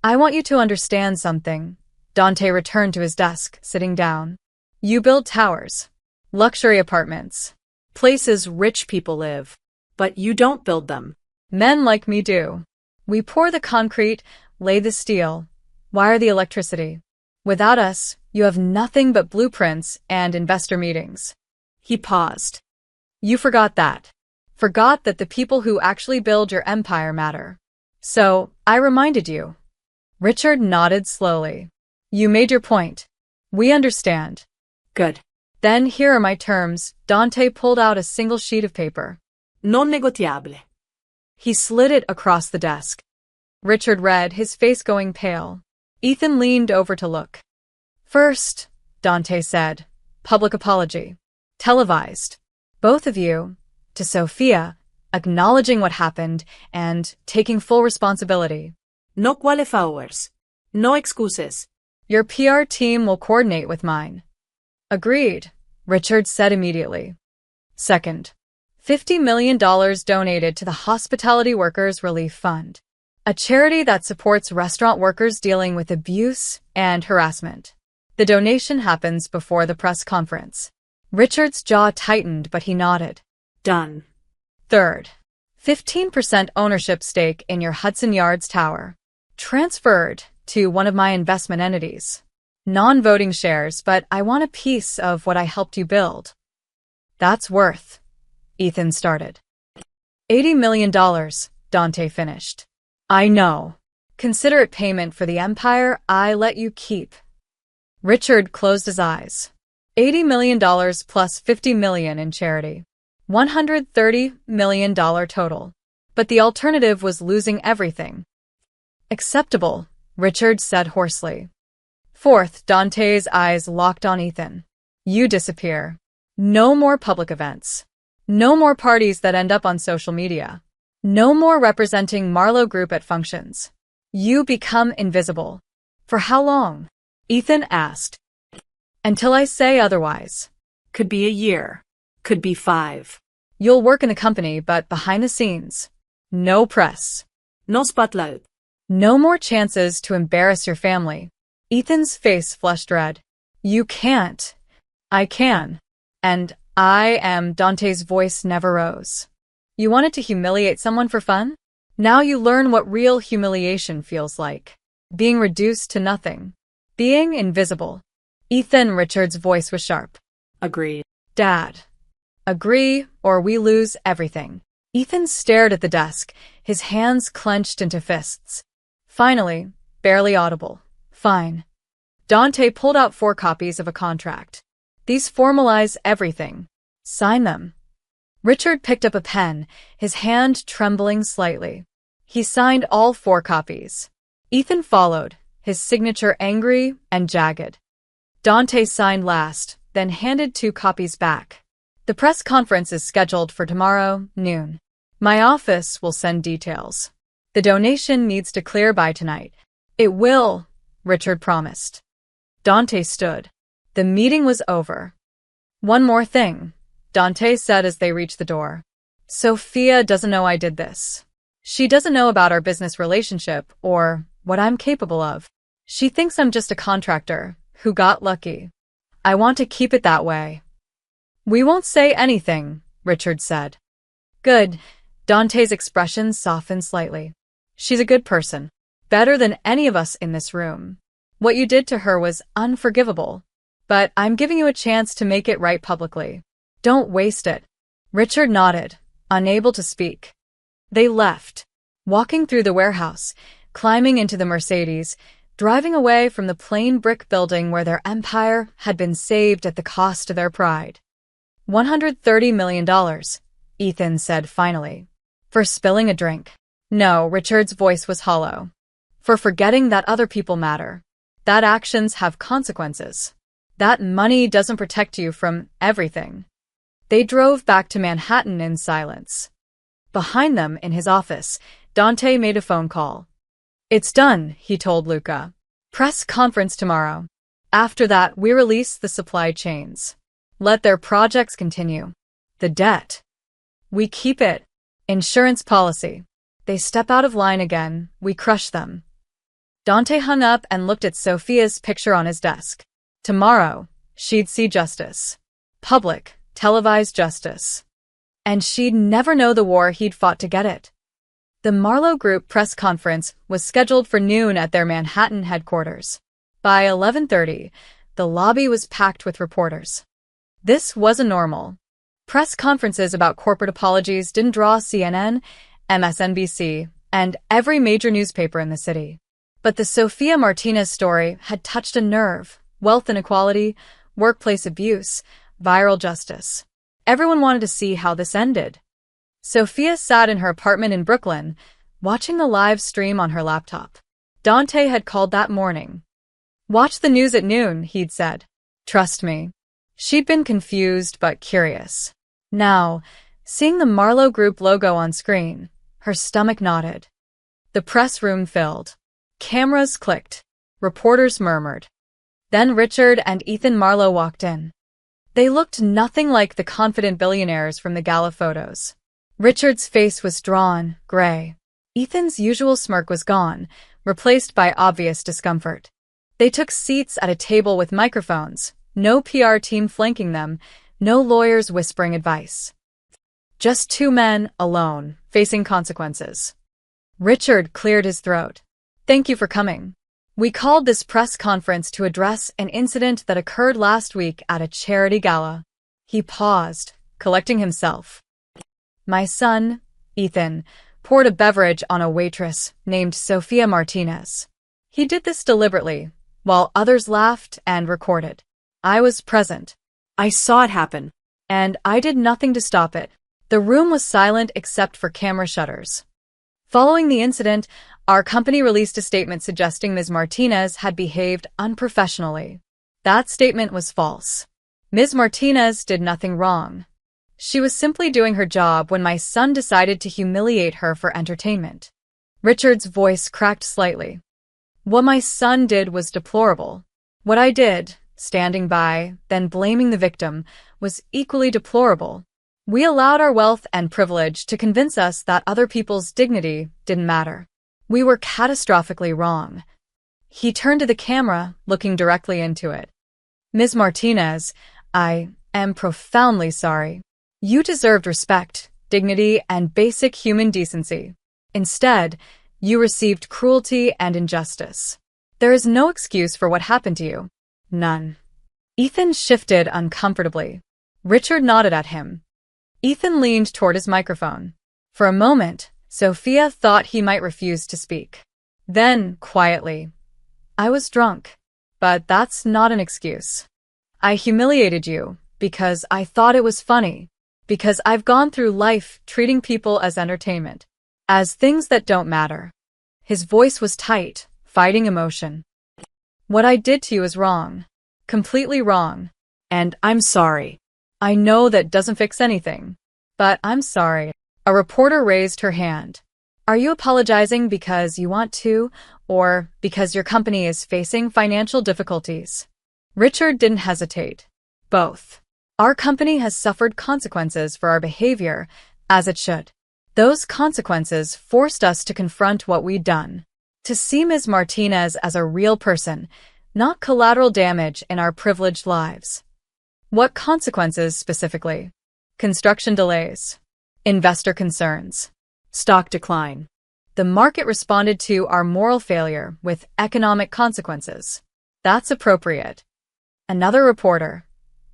I want you to understand something. Dante returned to his desk, sitting down. You build towers, luxury apartments, places rich people live, but you don't build them. Men like me do. We pour the concrete, lay the steel, wire the electricity. Without us, you have nothing but blueprints and investor meetings. He paused. You forgot that. Forgot that the people who actually build your empire matter. So, I reminded you. Richard nodded slowly. You made your point. We understand. Good. Then here are my terms. Dante pulled out a single sheet of paper. Non negotiable. He slid it across the desk. Richard read, his face going pale. Ethan leaned over to look. First, Dante said, public apology. Televised. Both of you, to Sophia, acknowledging what happened and taking full responsibility. No qualifiers. No excuses. Your PR team will coordinate with mine. Agreed, Richard said immediately. Second, $50 million donated to the Hospitality Workers Relief Fund, a charity that supports restaurant workers dealing with abuse and harassment. The donation happens before the press conference. Richard's jaw tightened, but he nodded. Done. Third, 15% ownership stake in your Hudson Yards tower, transferred to one of my investment entities. Non-voting shares, but I want a piece of what I helped you build. That's worth, Ethan started. $80 million, Dante finished. I know. Consider it payment for the empire I let you keep. Richard closed his eyes. $80 million plus $50 million in charity. $130 million total. But the alternative was losing everything. Acceptable, Richard said hoarsely. Fourth, Dante's eyes locked on Ethan. You disappear. No more public events. No more parties that end up on social media. No more representing Marlowe Group at functions. You become invisible. For how long? Ethan asked. Until I say otherwise. Could be a year. Could be 5. You'll work in the company, but behind the scenes. No press. No spotlight. No more chances to embarrass your family. Ethan's face flushed red. You can't. I can. And I am. Dante's voice never rose. You wanted to humiliate someone for fun? Now you learn what real humiliation feels like. Being reduced to nothing. Being invisible. Ethan, Richard's voice was sharp. Agreed. Dad. Agree, or we lose everything. Ethan stared at the desk, his hands clenched into fists. Finally, barely audible. Fine. Dante pulled out 4 copies of a contract. These formalize everything. Sign them. Richard picked up a pen, his hand trembling slightly. He signed all 4 copies. Ethan followed, his signature angry and jagged. Dante signed last, then handed 2 copies back. The press conference is scheduled for tomorrow, noon. My office will send details. The donation needs to clear by tonight. It will, Richard promised. Dante stood. The meeting was over. One more thing, Dante said as they reached the door. Sophia doesn't know I did this. She doesn't know about our business relationship or what I'm capable of. She thinks I'm just a contractor who got lucky. I want to keep it that way. We won't say anything, Richard said. Good. Dante's expression softened slightly. She's a good person. Better than any of us in this room. What you did to her was unforgivable. But I'm giving you a chance to make it right publicly. Don't waste it. Richard nodded, unable to speak. They left, walking through the warehouse, climbing into the Mercedes, driving away from the plain brick building where their empire had been saved at the cost of their pride. $130 million, Ethan said finally. For spilling a drink. No, Richard's voice was hollow. For forgetting that other people matter. That actions have consequences. That money doesn't protect you from everything. They drove back to Manhattan in silence. Behind them, in his office, Dante made a phone call. It's done, he told Luca. Press conference tomorrow. After that, we release the supply chains. Let their projects continue. The debt. We keep it. Insurance policy. They step out of line again, we crush them. Dante hung up and looked at Sophia's picture on his desk. Tomorrow, she'd see justice. Public, televised justice. And she'd never know the war he'd fought to get it. The Marlowe Group press conference was scheduled for noon at their Manhattan headquarters. By 11:30, the lobby was packed with reporters. This wasn't normal. Press conferences about corporate apologies didn't draw CNN, MSNBC, and every major newspaper in the city. But the Sophia Martinez story had touched a nerve. Wealth inequality, workplace abuse, viral justice. Everyone wanted to see how this ended. Sophia sat in her apartment in Brooklyn, watching the live stream on her laptop. Dante had called that morning. Watch the news at noon, he'd said. Trust me. She'd been confused but curious. Now, seeing the Marlowe Group logo on screen, her stomach knotted. The press room filled. Cameras clicked. Reporters murmured. Then Richard and Ethan Marlowe walked in. They looked nothing like the confident billionaires from the gala photos. Richard's face was drawn, gray. Ethan's usual smirk was gone, replaced by obvious discomfort. They took seats at a table with microphones, no PR team flanking them, no lawyers whispering advice. Just two men, alone, facing consequences. Richard cleared his throat. Thank you for coming. We called this press conference to address an incident that occurred last week at a charity gala. He paused, collecting himself. My son, Ethan, poured a beverage on a waitress named Sophia Martinez. He did this deliberately, while others laughed and recorded. I was present. I saw it happen. And I did nothing to stop it. The room was silent except for camera shutters. Following the incident, our company released a statement suggesting Ms. Martinez had behaved unprofessionally. That statement was false. Ms. Martinez did nothing wrong. She was simply doing her job when my son decided to humiliate her for entertainment. Richard's voice cracked slightly. What my son did was deplorable. What I did, standing by, then blaming the victim, was equally deplorable. We allowed our wealth and privilege to convince us that other people's dignity didn't matter. We were catastrophically wrong. He turned to the camera, looking directly into it. Ms. Martinez, I am profoundly sorry. You deserved respect, dignity, and basic human decency. Instead, you received cruelty and injustice. There is no excuse for what happened to you. None. Ethan shifted uncomfortably. Richard nodded at him. Ethan leaned toward his microphone. For a moment, Sophia thought he might refuse to speak. Then, quietly, I was drunk. But that's not an excuse. I humiliated you because I thought it was funny. Because I've gone through life treating people as entertainment. As things that don't matter. His voice was tight, fighting emotion. What I did to you is wrong. Completely wrong. And I'm sorry. I know that doesn't fix anything. But I'm sorry. A reporter raised her hand. Are you apologizing because you want to, or because your company is facing financial difficulties? Richard didn't hesitate. Both. Our company has suffered consequences for our behavior As it should. Those consequences forced us to confront what we'd done. To see Ms. Martinez as a real person, not collateral damage in our privileged lives. What consequences specifically? Construction delays. Investor concerns. Stock decline. The market responded to our moral failure with economic consequences. That's appropriate. Another reporter.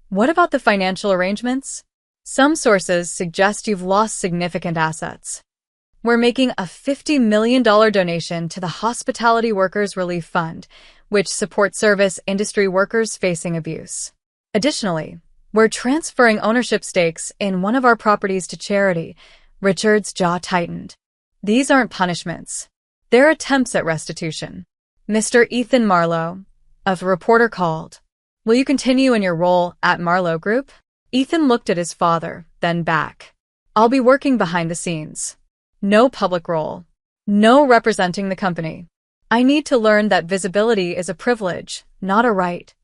What about the financial arrangements? Some sources suggest you've lost significant assets. We're making a $50 million donation to the Hospitality Workers Relief Fund, which supports service industry workers facing abuse. Additionally, we're transferring ownership stakes in one of our properties to charity. Richard's jaw tightened. These aren't punishments. They're attempts at restitution. Mr. Ethan Marlowe, a reporter called. Will you continue in your role at Marlowe Group? Ethan looked at his father, then back. I'll be working behind the scenes. No public role. No representing the company. I need to learn that visibility is a privilege, not a right.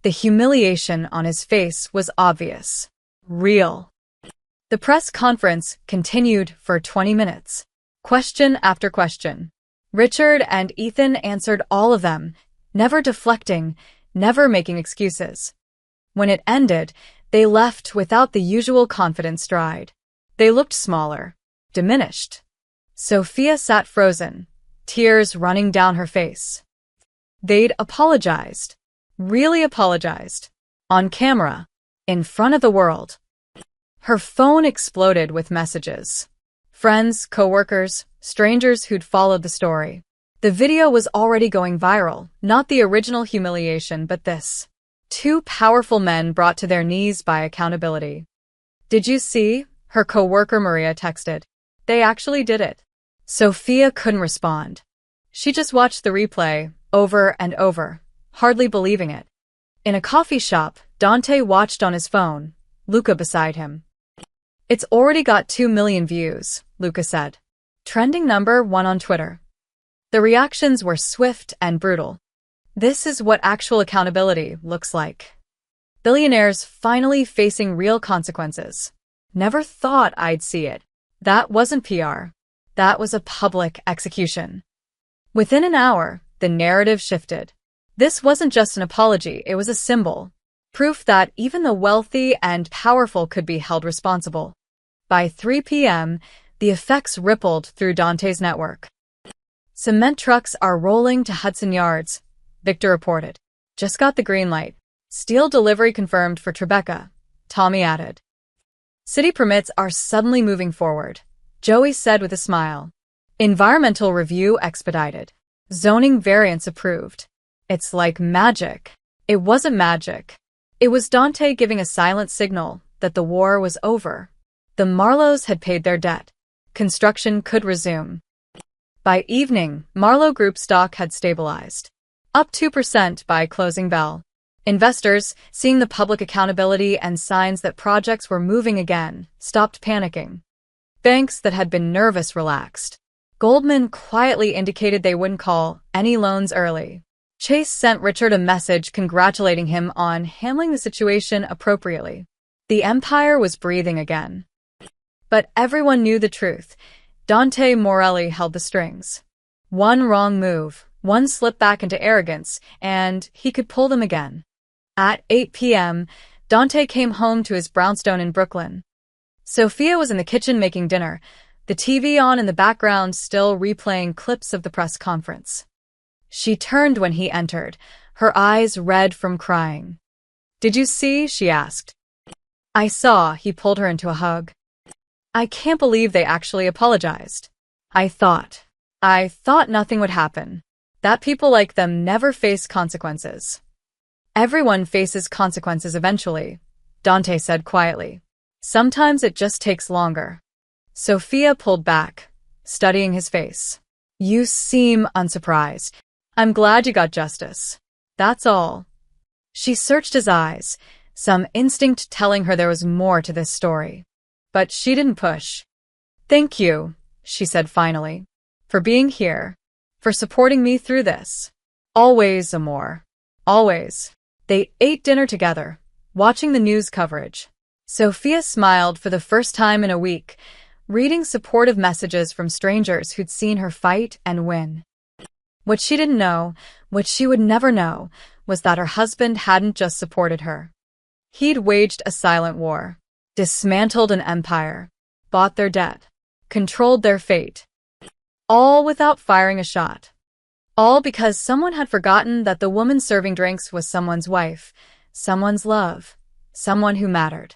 The humiliation on his face was obvious. Real. The press conference continued for 20 minutes. Question after question. Richard and Ethan answered all of them, never deflecting, never making excuses. When it ended, they left without the usual confident stride. They looked smaller, diminished. Sophia sat frozen, tears running down her face. They'd apologized. Really apologized. On camera. In front of the world. Her phone exploded with messages. Friends, coworkers, strangers who'd followed the story. The video was already going viral, not the original humiliation, but this. Two powerful men brought to their knees by accountability. Did you see? Her coworker Maria texted. They actually did it. Sophia couldn't respond. She just watched the replay, over and over, hardly believing it. In a coffee shop, Dante watched on his phone, Luca beside him. It's already got 2 million views, Luca said. Trending #1 on Twitter. The reactions were swift and brutal. This is what actual accountability looks like. Billionaires finally facing real consequences. Never thought I'd see it. That wasn't PR. That was a public execution. Within an hour, the narrative shifted. This wasn't just an apology, it was a symbol. Proof that even the wealthy and powerful could be held responsible. By 3 p.m., the effects rippled through Dante's network. Cement trucks are rolling to Hudson Yards, Victor reported. Just got the green light. Steel delivery confirmed for Tribeca, Tommy added. City permits are suddenly moving forward, Joey said with a smile. Environmental review expedited. Zoning variance approved. It's like magic. It wasn't magic. It was Dante giving a silent signal that the war was over. The Marlowes had paid their debt. Construction could resume. By evening, Marlowe Group stock had stabilized. Up 2% by closing bell. Investors, seeing the public accountability and signs that projects were moving again, stopped panicking. Banks that had been nervous relaxed. Goldman quietly indicated they wouldn't call any loans early. Chase sent Richard a message congratulating him on handling the situation appropriately. The empire was breathing again. But everyone knew the truth. Dante Morelli held the strings. One wrong move, one slip back into arrogance, and he could pull them again. At 8 p.m., Dante came home to his brownstone in Brooklyn. Sophia was in the kitchen making dinner, the TV on in the background still replaying clips of the press conference. She turned when he entered, her eyes red from crying. Did you see? She asked. I saw. He pulled her into a hug. I can't believe they actually apologized. I thought nothing would happen. That people like them never face consequences. Everyone faces consequences eventually, Dante said quietly. Sometimes it just takes longer. Sophia pulled back, studying his face. You seem unsurprised. I'm glad you got justice. That's all. She searched his eyes, some instinct telling her there was more to this story. But she didn't push. Thank you, she said finally, for being here, for supporting me through this. Always, Amor. Always. They ate dinner together, watching the news coverage. Sophia smiled for the first time in a week, reading supportive messages from strangers who'd seen her fight and win. What she didn't know, what she would never know, was that her husband hadn't just supported her. He'd waged a silent war, dismantled an empire, bought their debt, controlled their fate, all without firing a shot. All because someone had forgotten that the woman serving drinks was someone's wife, someone's love, someone who mattered.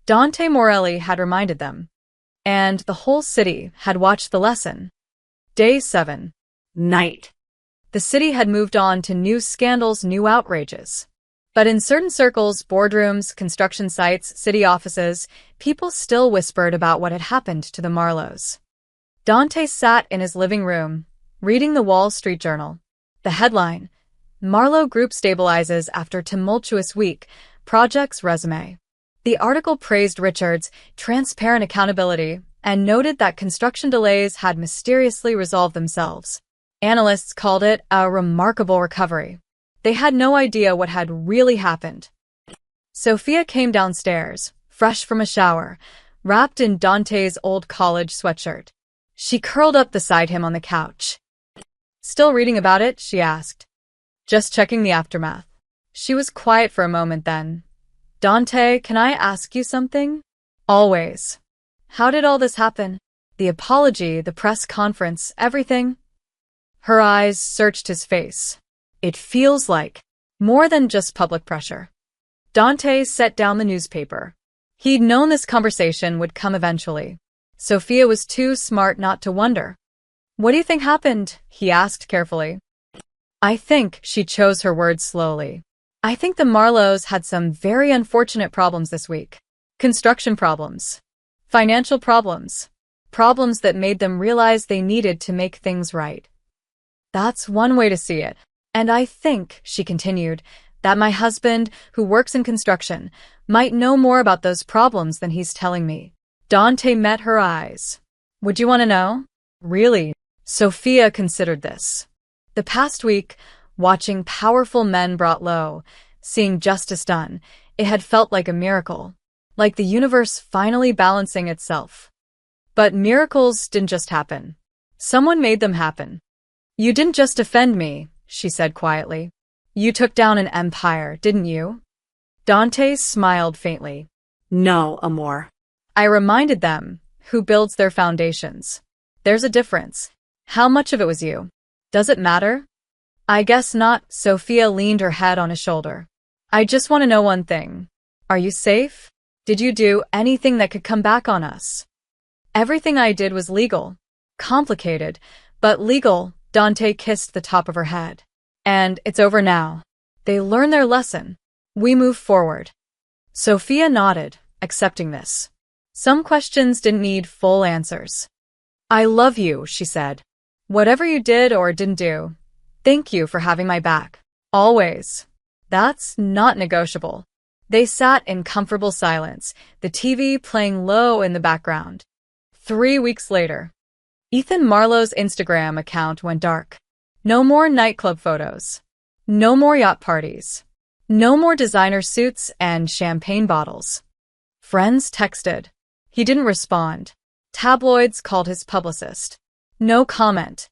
Dante Morelli had reminded them, and the whole city had watched the lesson. Day 7. Night. The city had moved on to new scandals, new outrages. But in certain circles, boardrooms, construction sites, city offices, people still whispered about what had happened to the Marlowes. Dante sat in his living room, reading the Wall Street Journal. The headline, Marlowe Group Stabilizes After Tumultuous Week, Project's Resume. The article praised Richard's transparent accountability and noted that construction delays had mysteriously resolved themselves. Analysts called it a remarkable recovery. They had no idea what had really happened. Sophia came downstairs, fresh from a shower, wrapped in Dante's old college sweatshirt. She curled up beside him on the couch. "Still reading about it?" she asked. "Just checking the aftermath." She was quiet for a moment then. "Dante, can I ask you something?" "Always." "How did all this happen? The apology, the press conference, everything?" Her eyes searched his face. "It feels like more than just public pressure." Dante set down the newspaper. He'd known this conversation would come eventually. Sophia was too smart not to wonder. "What do you think happened?" he asked carefully. "I think," she chose her words slowly, "I think the Marlowes had some very unfortunate problems this week. Construction problems. Financial problems. Problems that made them realize they needed to make things right. That's one way to see it. And I think," she continued, "that my husband, who works in construction, might know more about those problems than he's telling me." Dante met her eyes. "Would you want to know?" "Really?" Sophia considered this. The past week, watching powerful men brought low, seeing justice done, it had felt like a miracle, like the universe finally balancing itself. But miracles didn't just happen. Someone made them happen. "You didn't just defend me," she said quietly. "You took down an empire, didn't you?" Dante smiled faintly. "No, amor." "I reminded them who builds their foundations. There's a difference. How much of it was you? Does it matter?" "I guess not." Sophia leaned her head on his shoulder. "I just want to know one thing. Are you safe? Did you do anything that could come back on us?" "Everything I did was legal. Complicated, but legal." Dante kissed the top of her head. "And it's over now. They learned their lesson. We move forward." Sophia nodded, accepting this. Some questions didn't need full answers. "I love you," she said. "Whatever you did or didn't do, thank you for having my back. Always." "That's not negotiable." They sat in comfortable silence, the TV playing low in the background. 3 weeks later, Ethan Marlowe's Instagram account went dark. No more nightclub photos. No more yacht parties. No more designer suits and champagne bottles. Friends texted. He didn't respond. Tabloids called his publicist. No comment.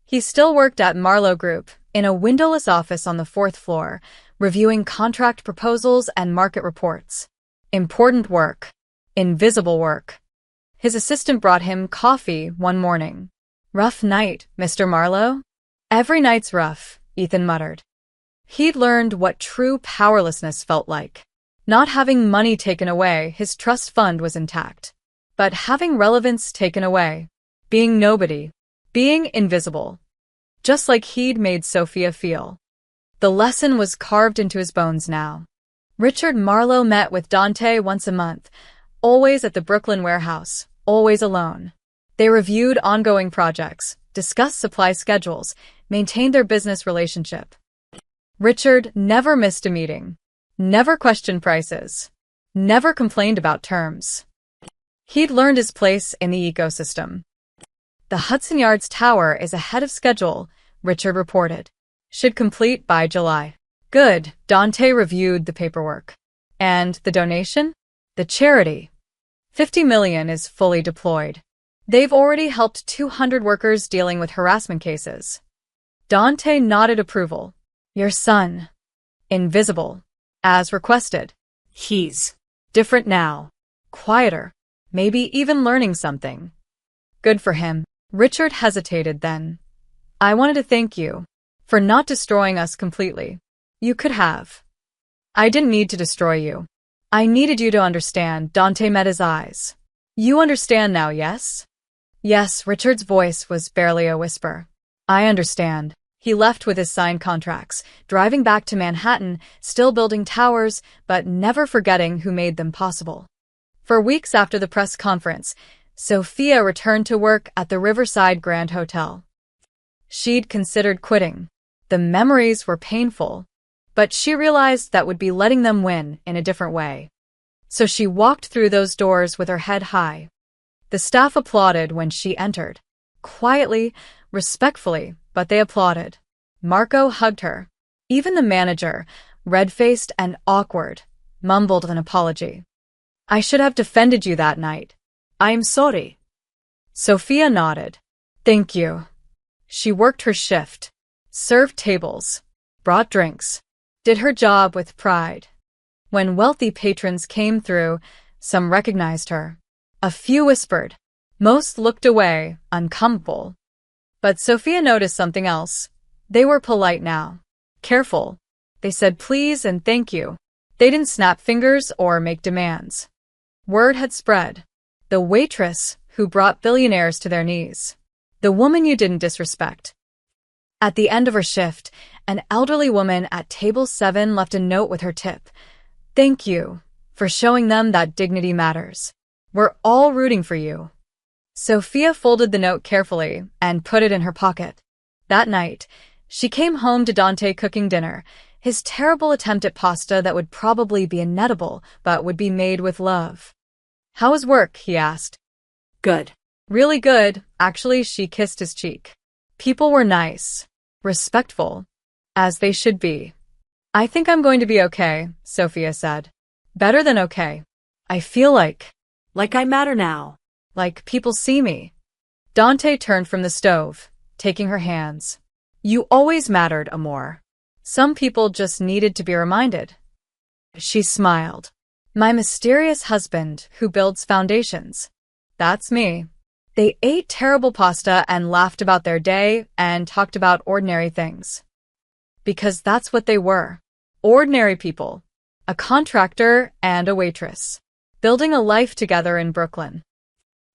He still worked at Marlowe Group, in a windowless office on the 4th floor, reviewing contract proposals and market reports. Important work. Invisible work. His assistant brought him coffee one morning. "Rough night, Mr. Marlowe?" "Every night's rough," Ethan muttered. He'd learned what true powerlessness felt like. Not having money taken away, his trust fund was intact. But having relevance taken away. Being nobody. Being invisible. Just like he'd made Sophia feel. The lesson was carved into his bones now. Richard Marlowe met with Dante once a month, always at the Brooklyn warehouse, always alone. They reviewed ongoing projects, discussed supply schedules, maintained their business relationship. Richard never missed a meeting, never questioned prices, never complained about terms. He'd learned his place in the ecosystem. "The Hudson Yards Tower is ahead of schedule," Richard reported. "Should complete by July." "Good." Dante reviewed the paperwork. "And the donation?" The charity. 50 million is fully deployed. They've already helped 200 workers dealing with harassment cases. Dante nodded approval. Your son. Invisible. As requested. He's Different now. Quieter. Maybe even learning something. Good for him. Richard hesitated then. I wanted to thank you for not destroying us completely. You could have. I didn't need to destroy you. I needed you to understand. Dante met his eyes. You understand now, yes? Yes, Richard's voice was barely a whisper. I understand. He left with his signed contracts, driving back to Manhattan, still building towers, but never forgetting who made them possible. For weeks after the press conference, Sophia returned to work at the Riverside Grand Hotel. She'd considered quitting. The memories were painful, but she realized that would be letting them win in a different way. So she walked through those doors with her head high. The staff applauded when she entered. Quietly, respectfully, but they applauded. Marco hugged her. Even the manager, red-faced and awkward, mumbled an apology. I should have defended you that night. I'm sorry. Sophia nodded. Thank you. She worked her shift, served tables, brought drinks, did her job with pride. When wealthy patrons came through, some recognized her. A few whispered. Most looked away, uncomfortable. But Sophia noticed something else. They were polite now. Careful. They said please and thank you. They didn't snap fingers or make demands. Word had spread. The waitress who brought billionaires to their knees. The woman you didn't disrespect. At the end of her shift, an elderly woman at table 7 left a note with her tip. Thank you for showing them that dignity matters. We're all rooting for you. Sophia folded the note carefully and put it in her pocket. That night, she came home to Dante cooking dinner, his terrible attempt at pasta that would probably be inedible but would be made with love. How was work? He asked. Good. Really good. Actually, she kissed his cheek. People were nice, respectful, as they should be. I think I'm going to be okay, Sophia said. Better than okay. I feel like I matter now. Like people see me. Dante turned from the stove, taking her hands. You always mattered, Amor. Some people just needed to be reminded. She smiled. My mysterious husband who builds foundations. That's me. They ate terrible pasta and laughed about their day and talked about ordinary things. Because that's what they were. Ordinary people. A contractor and a waitress. Building a life together in Brooklyn.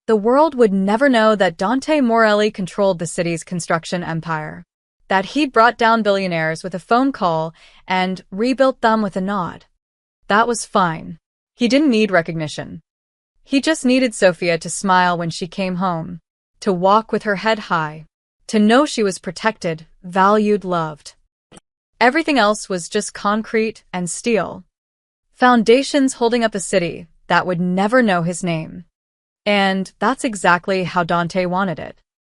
The world would never know that Dante Morelli controlled the city's construction empire. That he'd brought down billionaires with a phone call and rebuilt them with a nod. That was fine. He didn't need recognition. He just needed Sophia to smile when she came home, to walk with her head high, to know she was protected, valued, loved. Everything else was just concrete and steel. Foundations holding up a city that would never know his name. And that's exactly how Dante wanted it.